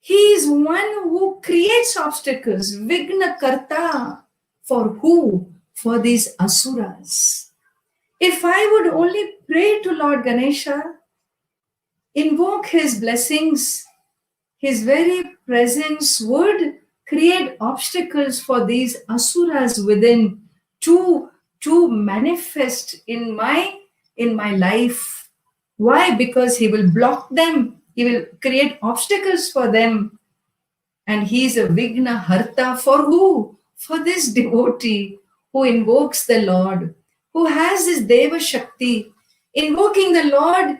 He is one who creates obstacles. Vigna Karta. For who? For these asuras. If I would only pray to Lord Ganesha, invoke his blessings, his very presence would create obstacles for these asuras within to manifest in my life. Why? Because he will block them. He will create obstacles for them. And he is a Vigna Harta for who? For this devotee who invokes the Lord, who has this Deva Shakti. Invoking the Lord,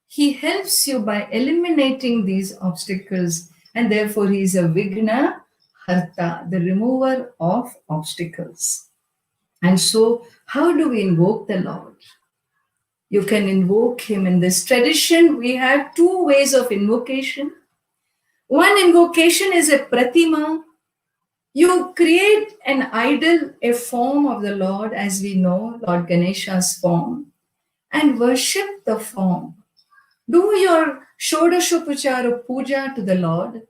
he helps you by eliminating these obstacles. And therefore he is a Vigna Harta, the remover of obstacles. And so, how do we invoke the Lord? You can invoke him in this tradition. We have two ways of invocation. One invocation is a pratima. You create an idol, a form of the Lord, as we know, Lord Ganesha's form, and worship the form. Do your Shodashopachara puja to the Lord,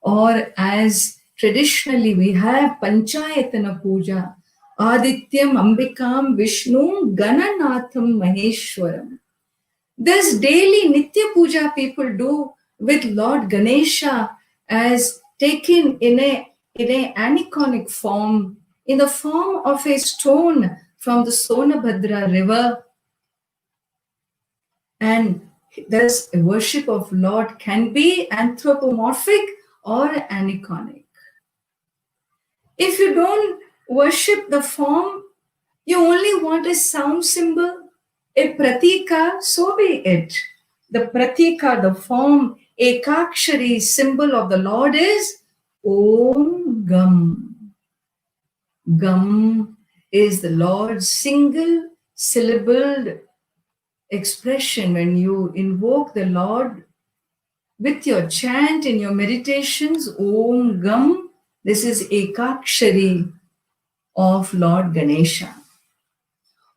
or as traditionally we have Panchayatana puja, Adityam Ambikam Vishnum Gananatham Maheshwaram. This daily Nitya Puja people do with Lord Ganesha as taken in a aniconic form, in the form of a stone from the Sonabhadra river. And thus a worship of Lord can be anthropomorphic or aniconic. If you don't worship the form, you only want a sound symbol, a pratika, so be it. The pratika, the form, ekakshari symbol of the Lord is Om Gam. Gam is the Lord's single syllabled expression. When you invoke the Lord with your chant in your meditations, Om Gam, this is ekakshari of Lord Ganesha.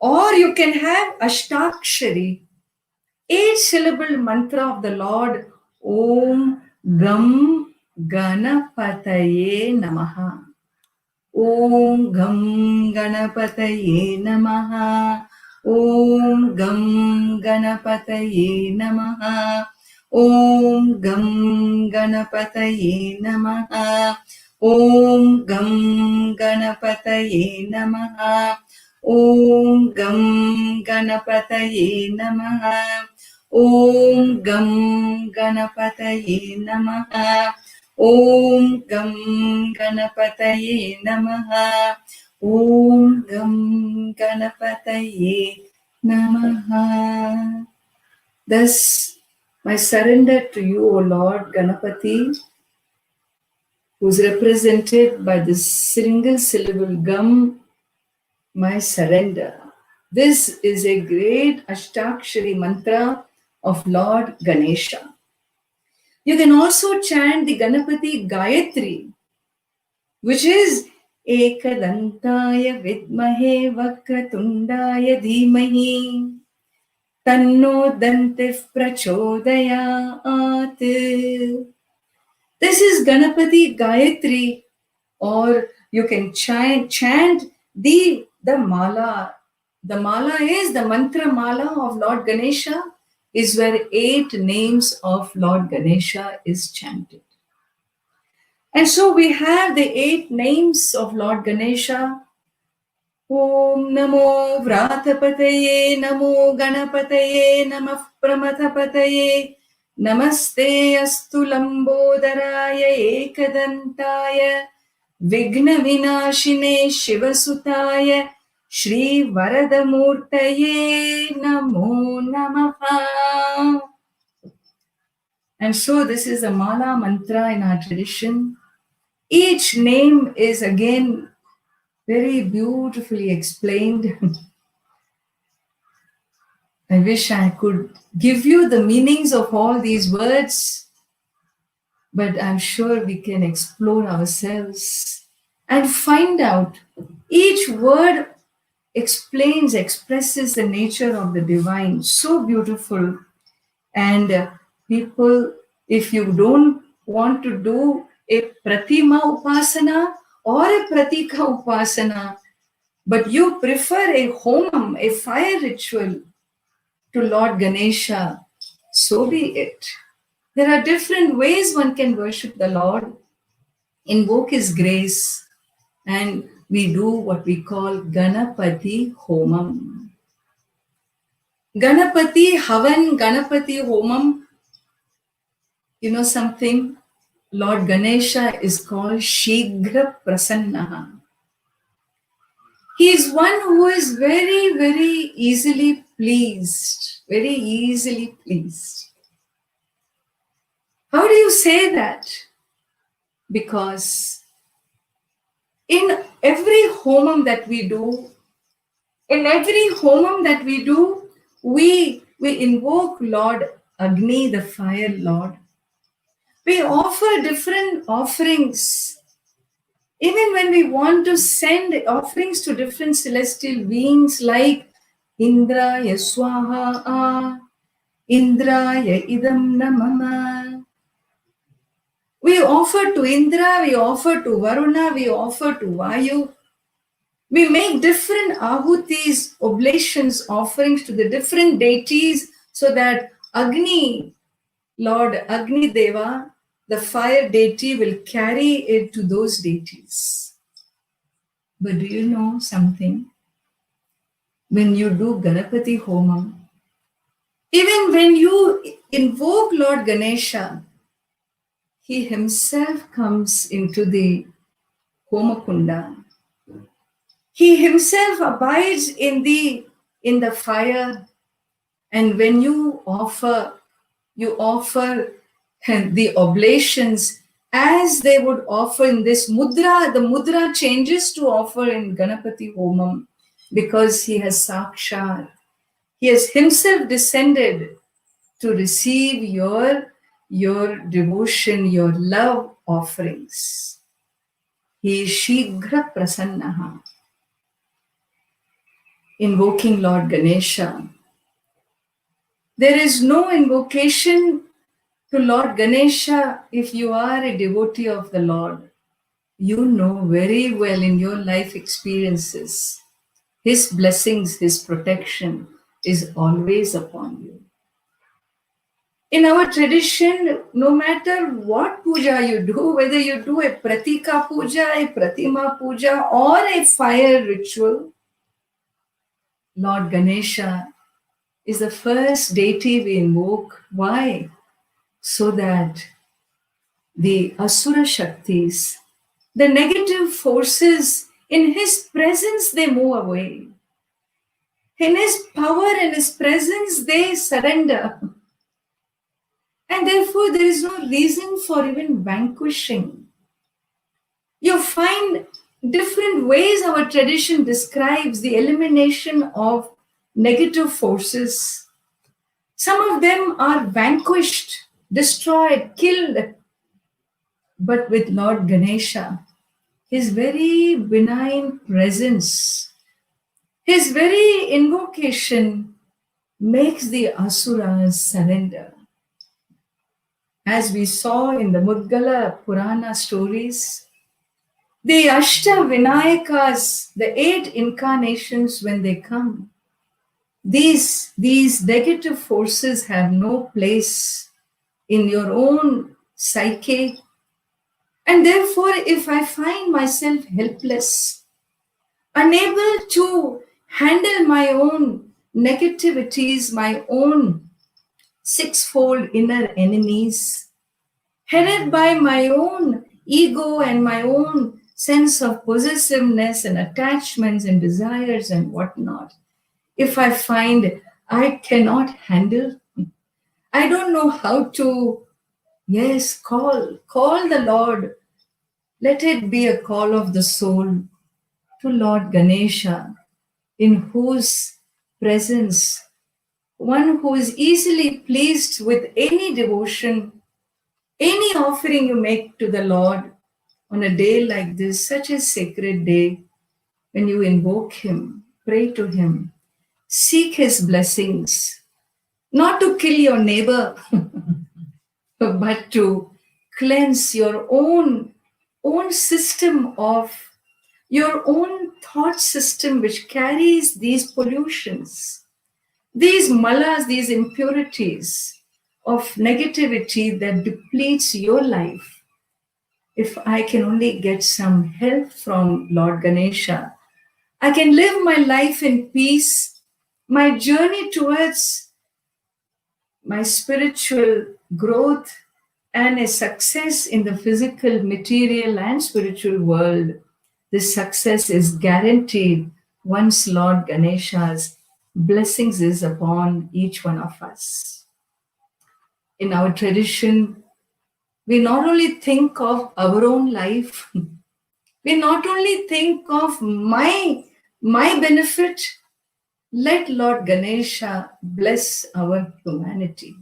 Or you can have Ashtakshari, 8-syllable mantra of the Lord, Om Gam Ganapataye Namaha. Om Gam Ganapataye Namaha. Om Gam Ganapataye Namaha. Om Gam Ganapataye Namaha. Om Gam Ganapataye Namaha. Om Gam Ganapataye Namaha. Om Gam Ganapataye Namaha. Om Gam Ganapataye Namaha. Om Gam Ganapataye Namaha. Thus, my surrender to you, O Lord Ganapati, who is represented by the single syllable Gam, my surrender. This is a great Ashtakshari mantra of Lord Ganesha. You can also chant the Ganapati Gayatri, which is Ekadantaya Vidmahe Vakratundaya Dhimahi Tanno Dantif Prachodayat. This is Ganapati Gayatri, or you can chant the mala. The mala is the mantra mala of Lord Ganesha, is where 8 names of Lord Ganesha is chanted. And so we have the 8 names of Lord Ganesha. Om Namo Vratapataye, Namo Ganapataye, Namah Pramathapataye, Namaste Astu Lambodharaya Ekadantaya, Vigna Vinashine Shivasutaya Shri Varadamurtaye Namo Namaha. And so this is a Mala mantra in our tradition. Each name is again very beautifully explained. I wish I could give you the meanings of all these words, but I'm sure we can explore ourselves and find out. Each word expresses the nature of the divine. So beautiful. And people, if you don't want to do a Pratima Upasana or a Pratika Upasana, but you prefer a Homam, a fire ritual to Lord Ganesha, so be it. There are different ways one can worship the Lord, invoke His grace, and we do what we call Ganapati Homam. Ganapati Havan, Ganapati Homam. You know something? Lord Ganesha is called Shighra Prasannaha. He is one who is very, very easily pleased. Very easily pleased. How do you say that? Because in every homam that we do, we invoke Lord Agni, the fire Lord. We offer different offerings. Even when we want to send offerings to different celestial beings like Indraya Swaha, Indraya Idam Namama. We offer to Indra, we offer to Varuna, we offer to Vayu. We make different ahutis, oblations, offerings to the different deities so that Agni, Lord Agni Deva, the fire deity, will carry it to those deities. But do you know something? When you do Ganapati Homam, even when you invoke Lord Ganesha, he himself comes into the Homakunda. He himself abides in the fire, and when you offer the oblations as they would offer in this mudra. The mudra changes to offer in Ganapati Homam because he has sakshat. He has himself descended to receive your devotion, your love offerings. He is Shighra Prasannaha. Invoking Lord Ganesha. There is no invocation to Lord Ganesha if you are a devotee of the Lord. You know very well in your life experiences, His blessings, His protection is always upon you. In our tradition, no matter what puja you do, whether you do a pratika puja, a pratima puja, or a fire ritual, Lord Ganesha is the first deity we invoke. Why? So that the Asura Shaktis, the negative forces, in his presence they move away. In his power and his presence they surrender. And therefore there is no reason for even vanquishing. You find different ways our tradition describes the elimination of negative forces. Some of them are vanquished, destroyed, killed. But with Lord Ganesha, his very benign presence, his very invocation makes the asuras surrender. As we saw in the Mudgala Purana stories, the Ashta Vinayakas, the 8 incarnations when they come, these negative forces have no place in your own psyche. And therefore, if I find myself helpless, unable to handle my own negativities, my own sixfold inner enemies, headed by my own ego and my own sense of possessiveness and attachments and desires and whatnot, if I find I cannot handle, I don't know how to, yes, call the Lord. Let it be a call of the soul to Lord Ganesha, in whose presence one who is easily pleased with any devotion, any offering you make to the Lord on a day like this, such a sacred day, when you invoke Him, pray to Him, seek His blessings, not to kill your neighbor, but to cleanse your own system of your own thought system, which carries these pollutions, these malas, these impurities of negativity that depletes your life. If I can only get some help from Lord Ganesha, I can live my life in peace. My journey towards my spiritual growth and a success in the physical, material, and spiritual world, this success is guaranteed once Lord Ganesha's blessings is upon each one of us. In our tradition, we not only think of our own life, we not only think of my benefit. Let Lord Ganesha bless our humanity.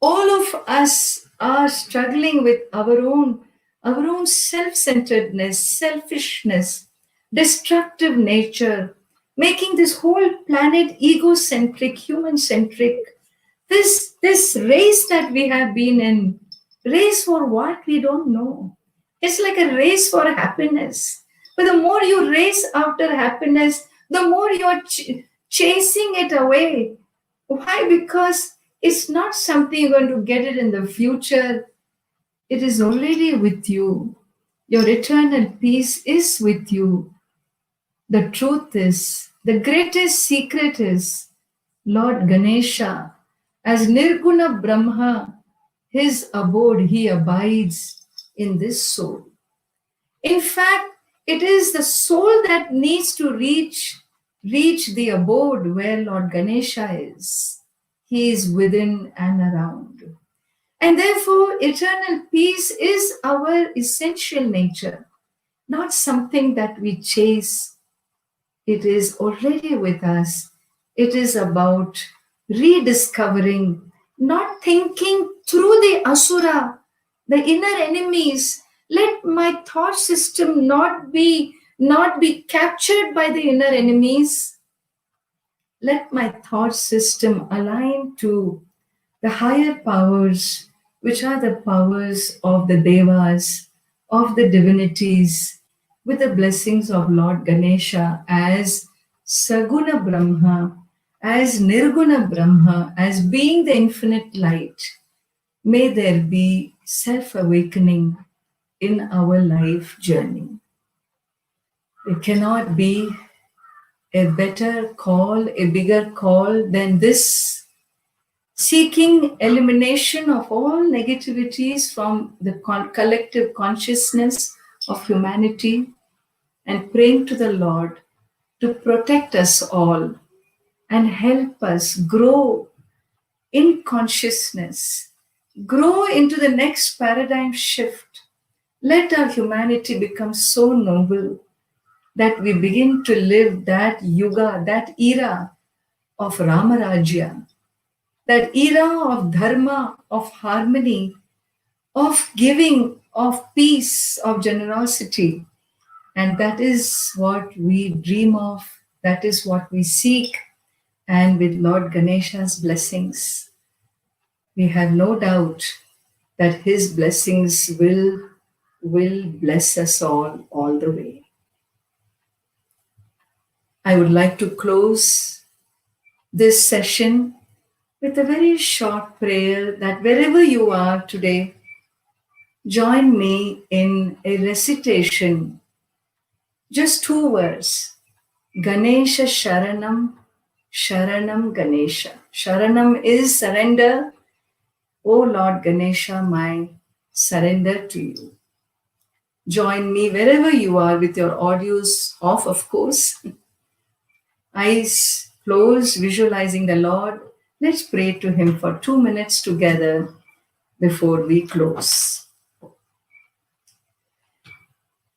All of us are struggling with our own self-centeredness, selfishness, destructive nature, making this whole planet egocentric, human-centric. This race that we have been in, race for what? We don't know. It's like a race for happiness. But the more you race after happiness, the more you're chasing it away. Why? Because it's not something you're going to get it in the future. It is already with you. Your eternal peace is with you. The truth is, the greatest secret is Lord Ganesha, as Nirguna Brahma, his abode, he abides in this soul. In fact, it is the soul that needs to reach the abode where Lord Ganesha is. He is within and around. And therefore, eternal peace is our essential nature, not something that we chase. It is already with us. It is about rediscovering, not thinking through the asura, the inner enemies. Let my thought system not be captured by the inner enemies. Let my thought system align to the higher powers, which are the powers of the devas, of the divinities, with the blessings of Lord Ganesha as Saguna Brahma, as Nirguna Brahma, as being the infinite light. May there be self-awakening in our life journey. There cannot be a better call, a bigger call than this, seeking elimination of all negativities from the collective consciousness of humanity and praying to the Lord to protect us all and help us grow in consciousness, grow into the next paradigm shift. Let our humanity become so noble that we begin to live that yuga, that era of Ramarajya, that era of dharma, of harmony, of giving, of peace, of generosity. And that is what we dream of, that is what we seek. And with Lord Ganesha's blessings, we have no doubt that his blessings will bless us all the way. I would like to close this session with a very short prayer that wherever you are today, join me in a recitation, just 2 words. Ganesha Sharanam, Sharanam Ganesha. Sharanam is surrender. O Lord Ganesha, my surrender to you. Join me wherever you are with your audios off, of course. Eyes closed, visualizing the Lord. Let's pray to Him for 2 minutes together before we close.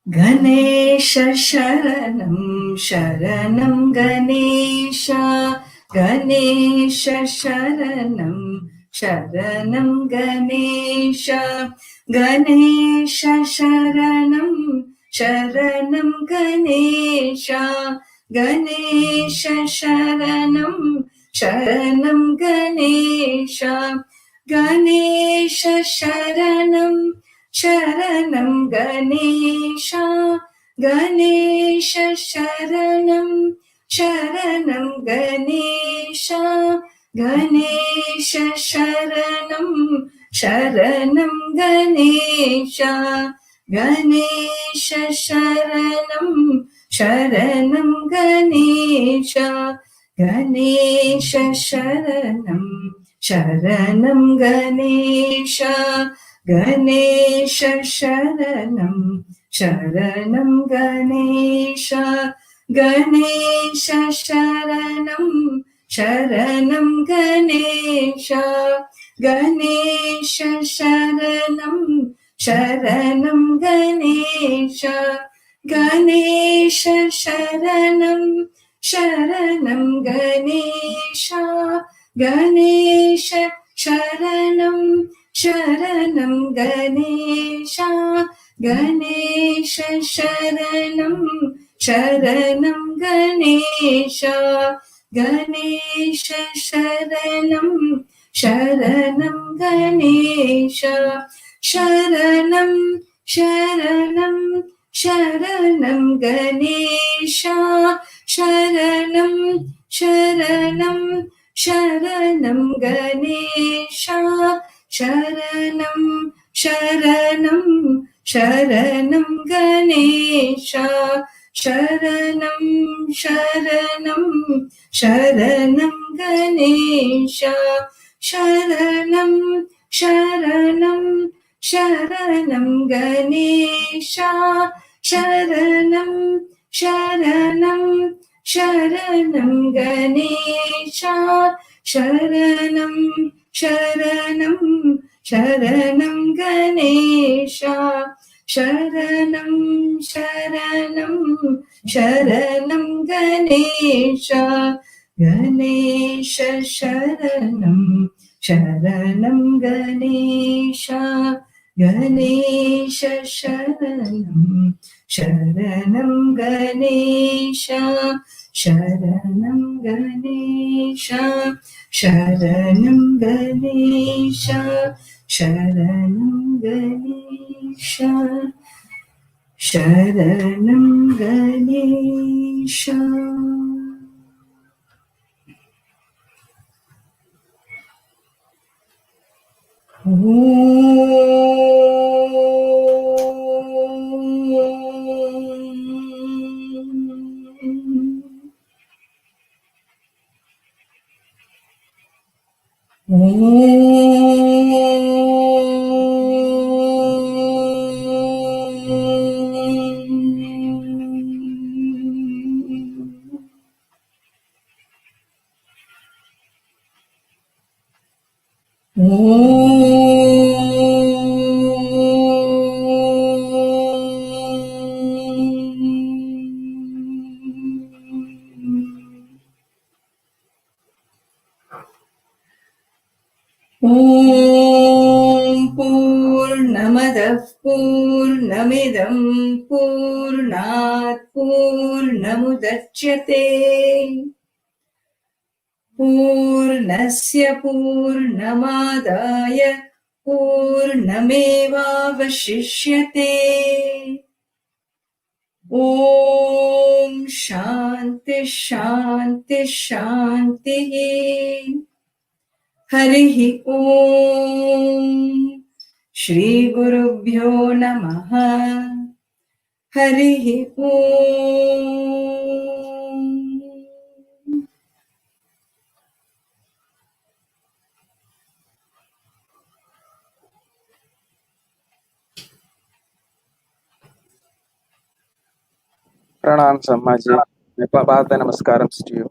Ganesha Sharanam Sharanam Ganesha Ganesha Sharanam Sharanam Ganesha Ganesha Sharanam Sharanam Ganesha Ganesha Sharanam Sharanam Ganesha Ganesha Sharanam Sharanam Ganesha Ganesha Sharanam Sharanam Ganesha Ganesha Sharanam Sharanam Ganesha Ganesha Sharanam Sharanam Ganesha Ganesha Sharanam Sharanam Ganesha Ganesha Sharanam Sharanam Ganesha Ganesha Sharanam Sharanam Ganesha Ganesha Sharanam Sharanam Ganesha Ganesha Sharanam Sharanam Ganesha Ganesha Sharanam Sharanam Ganesha Ganesha Sharanam Sharanam Ganesha Ganesha Sharanam Sharanam Ganesha Sharanam Sharanam Sharanam Ganesha Sharanam Sharanam Sharanam Ganesha Sharanam Sharanam Sharanam Ganesha Sharanam Sharanam Sharanam Ganesha Sharanam Sharanam Sharanam Ganesha Sharanam Sharanam Sharanam Ganesha Sharanam Sharanam Sharanam Ganesha Sharanam Sharanam Sharanam Ganesha Ganesha Sharanam Sharanam Ganesha Ganesha Sharanam Sharanam Ganesha Sharanam Ganesha Sharanam Ganesha Sharanam Ganesha Sharanam Ganesha. Pūrnamadah Pūrnamidam Pūrnāt Pūrnamudachyate Pūrnasya Pūrnamadaya Pūrnamevavashishyate. Om Shanti Shanti Shanti. Harihi Om. Shri Gurubhyo Namaha. Harihi Om. Pranam Sammaji. Bhata Namaskarams to you.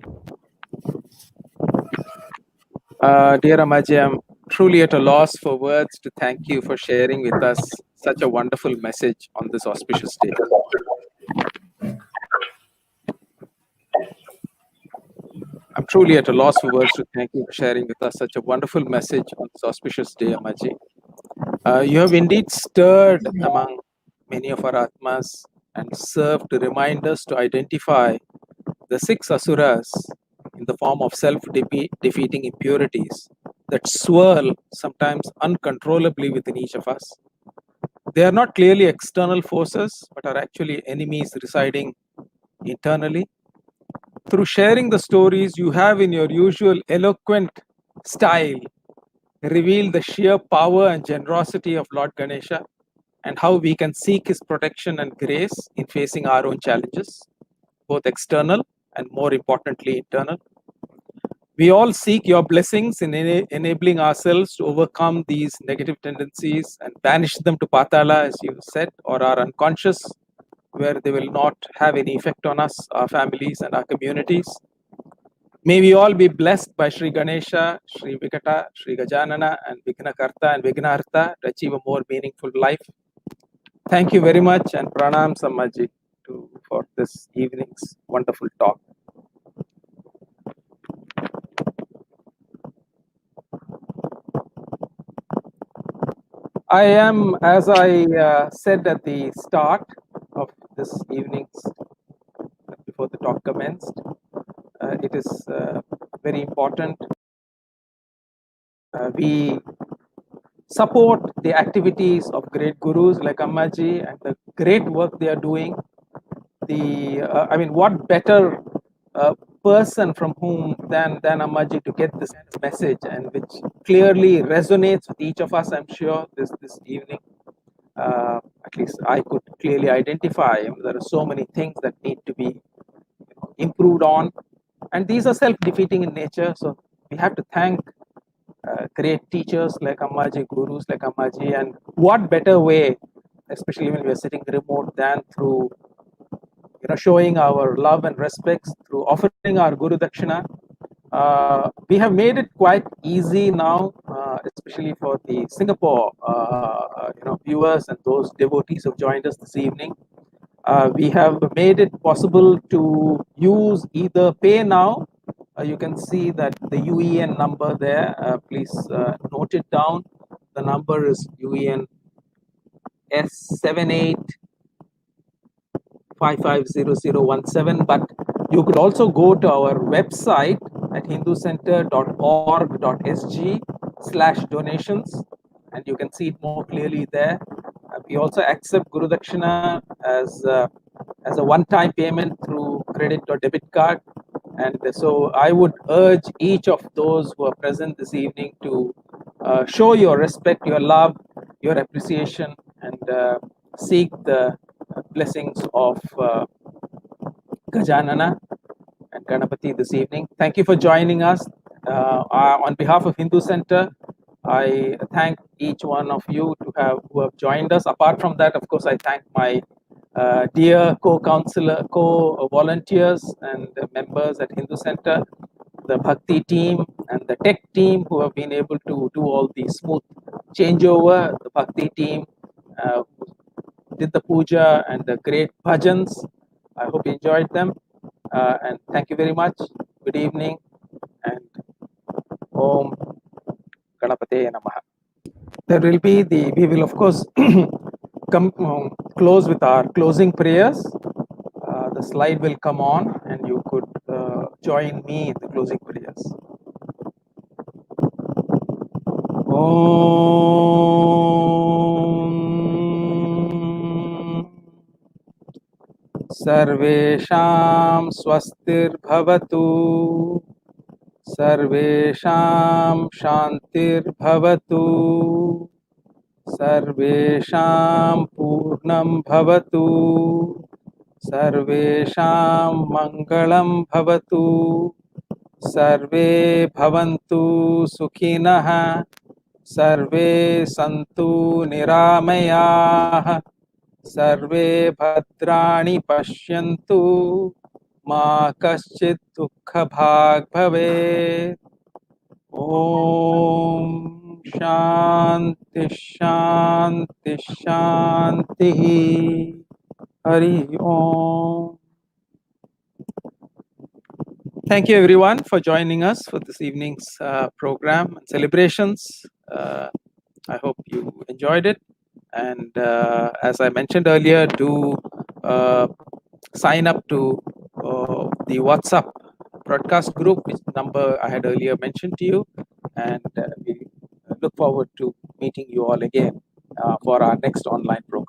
Dear Amaji, I'm truly at a loss for words to thank you for sharing with us such a wonderful message on this auspicious day. I'm truly at a loss for words to thank you for sharing with us such a wonderful message on this auspicious day, Amaji. You have indeed stirred among many of our Atmas and served to remind us to identify the 6 asuras in the form of self-defeating impurities that swirl sometimes uncontrollably within each of us. They are not clearly external forces, but are actually enemies residing internally. Through sharing the stories, you have, in your usual eloquent style, revealed the sheer power and generosity of Lord Ganesha and how we can seek his protection and grace in facing our own challenges, both external and, more importantly, internal. We all seek your blessings in enabling ourselves to overcome these negative tendencies and banish them to Patala, as you said, or our unconscious, where they will not have any effect on us, our families, and our communities. May we all be blessed by Shri Ganesha, Shri Vikata, Shri Gajanana, and Vignakarta and Vignartha to achieve a more meaningful life. Thank you very much, and Pranam Sammaji for this evening's wonderful talk. I am, as I said at the start of this evening's, before the talk commenced, it is very important we support the activities of great gurus like Ammaji and the great work they are doing. What better person from whom than Ammaji to get this message, and which clearly resonates with each of us, I'm sure, this evening. At least I could clearly identify. There are so many things that need to be improved on, and these are self-defeating in nature. So we have to thank great teachers like Ammaji, gurus like Ammaji, and what better way, especially when we are sitting remote, than through showing our love and respects through offering our Guru Dakshina. We have made it quite easy now, especially for the Singapore viewers and those devotees who have joined us this evening. We have made it possible to use either Pay Now. You can see that the UEN number there. Please note it down. The number is UEN S78550017. But you could also go to our website at hinduscenter.org.sg/donations, and you can see it more clearly there. We also accept Guru Dakshina as a one-time payment through credit or debit card. And so I would urge each of those who are present this evening to show your respect, your love, your appreciation, and seek the blessings of Gajanana and Ganapati this evening. Thank you for joining us. On behalf of Hindu Center, I thank each one of you who have joined us. Apart from that, of course, I thank my dear co-volunteers and the members at Hindu Center, the Bhakti team and the tech team who have been able to do all the smooth changeover, the Bhakti team who did the puja and the great bhajans. I hope you enjoyed them. And thank you very much. Good evening, and Om Ganapate Namaha. We will of course close with our closing prayers. The slide will come on, and you could join me in the closing prayers. Om Sarvesham Swastirbhavatu Sarvesham Shantirbhavatu Sarvesham Purnam Bhavatu Sarvesham Mangalam Bhavatu Sarve Bhavantu Sukhinah Sarve Santu Niramayah Sarve bhadrani pashyantu ma kaschit dukkha bhag bhavet. Om Shanti Shanti Shanti. Hari Om. Thank you everyone for joining us for this evening's program and celebrations. I hope you enjoyed it. And as I mentioned earlier, do sign up to the WhatsApp broadcast group, which number I had earlier mentioned to you. And we look forward to meeting you all again for our next online program.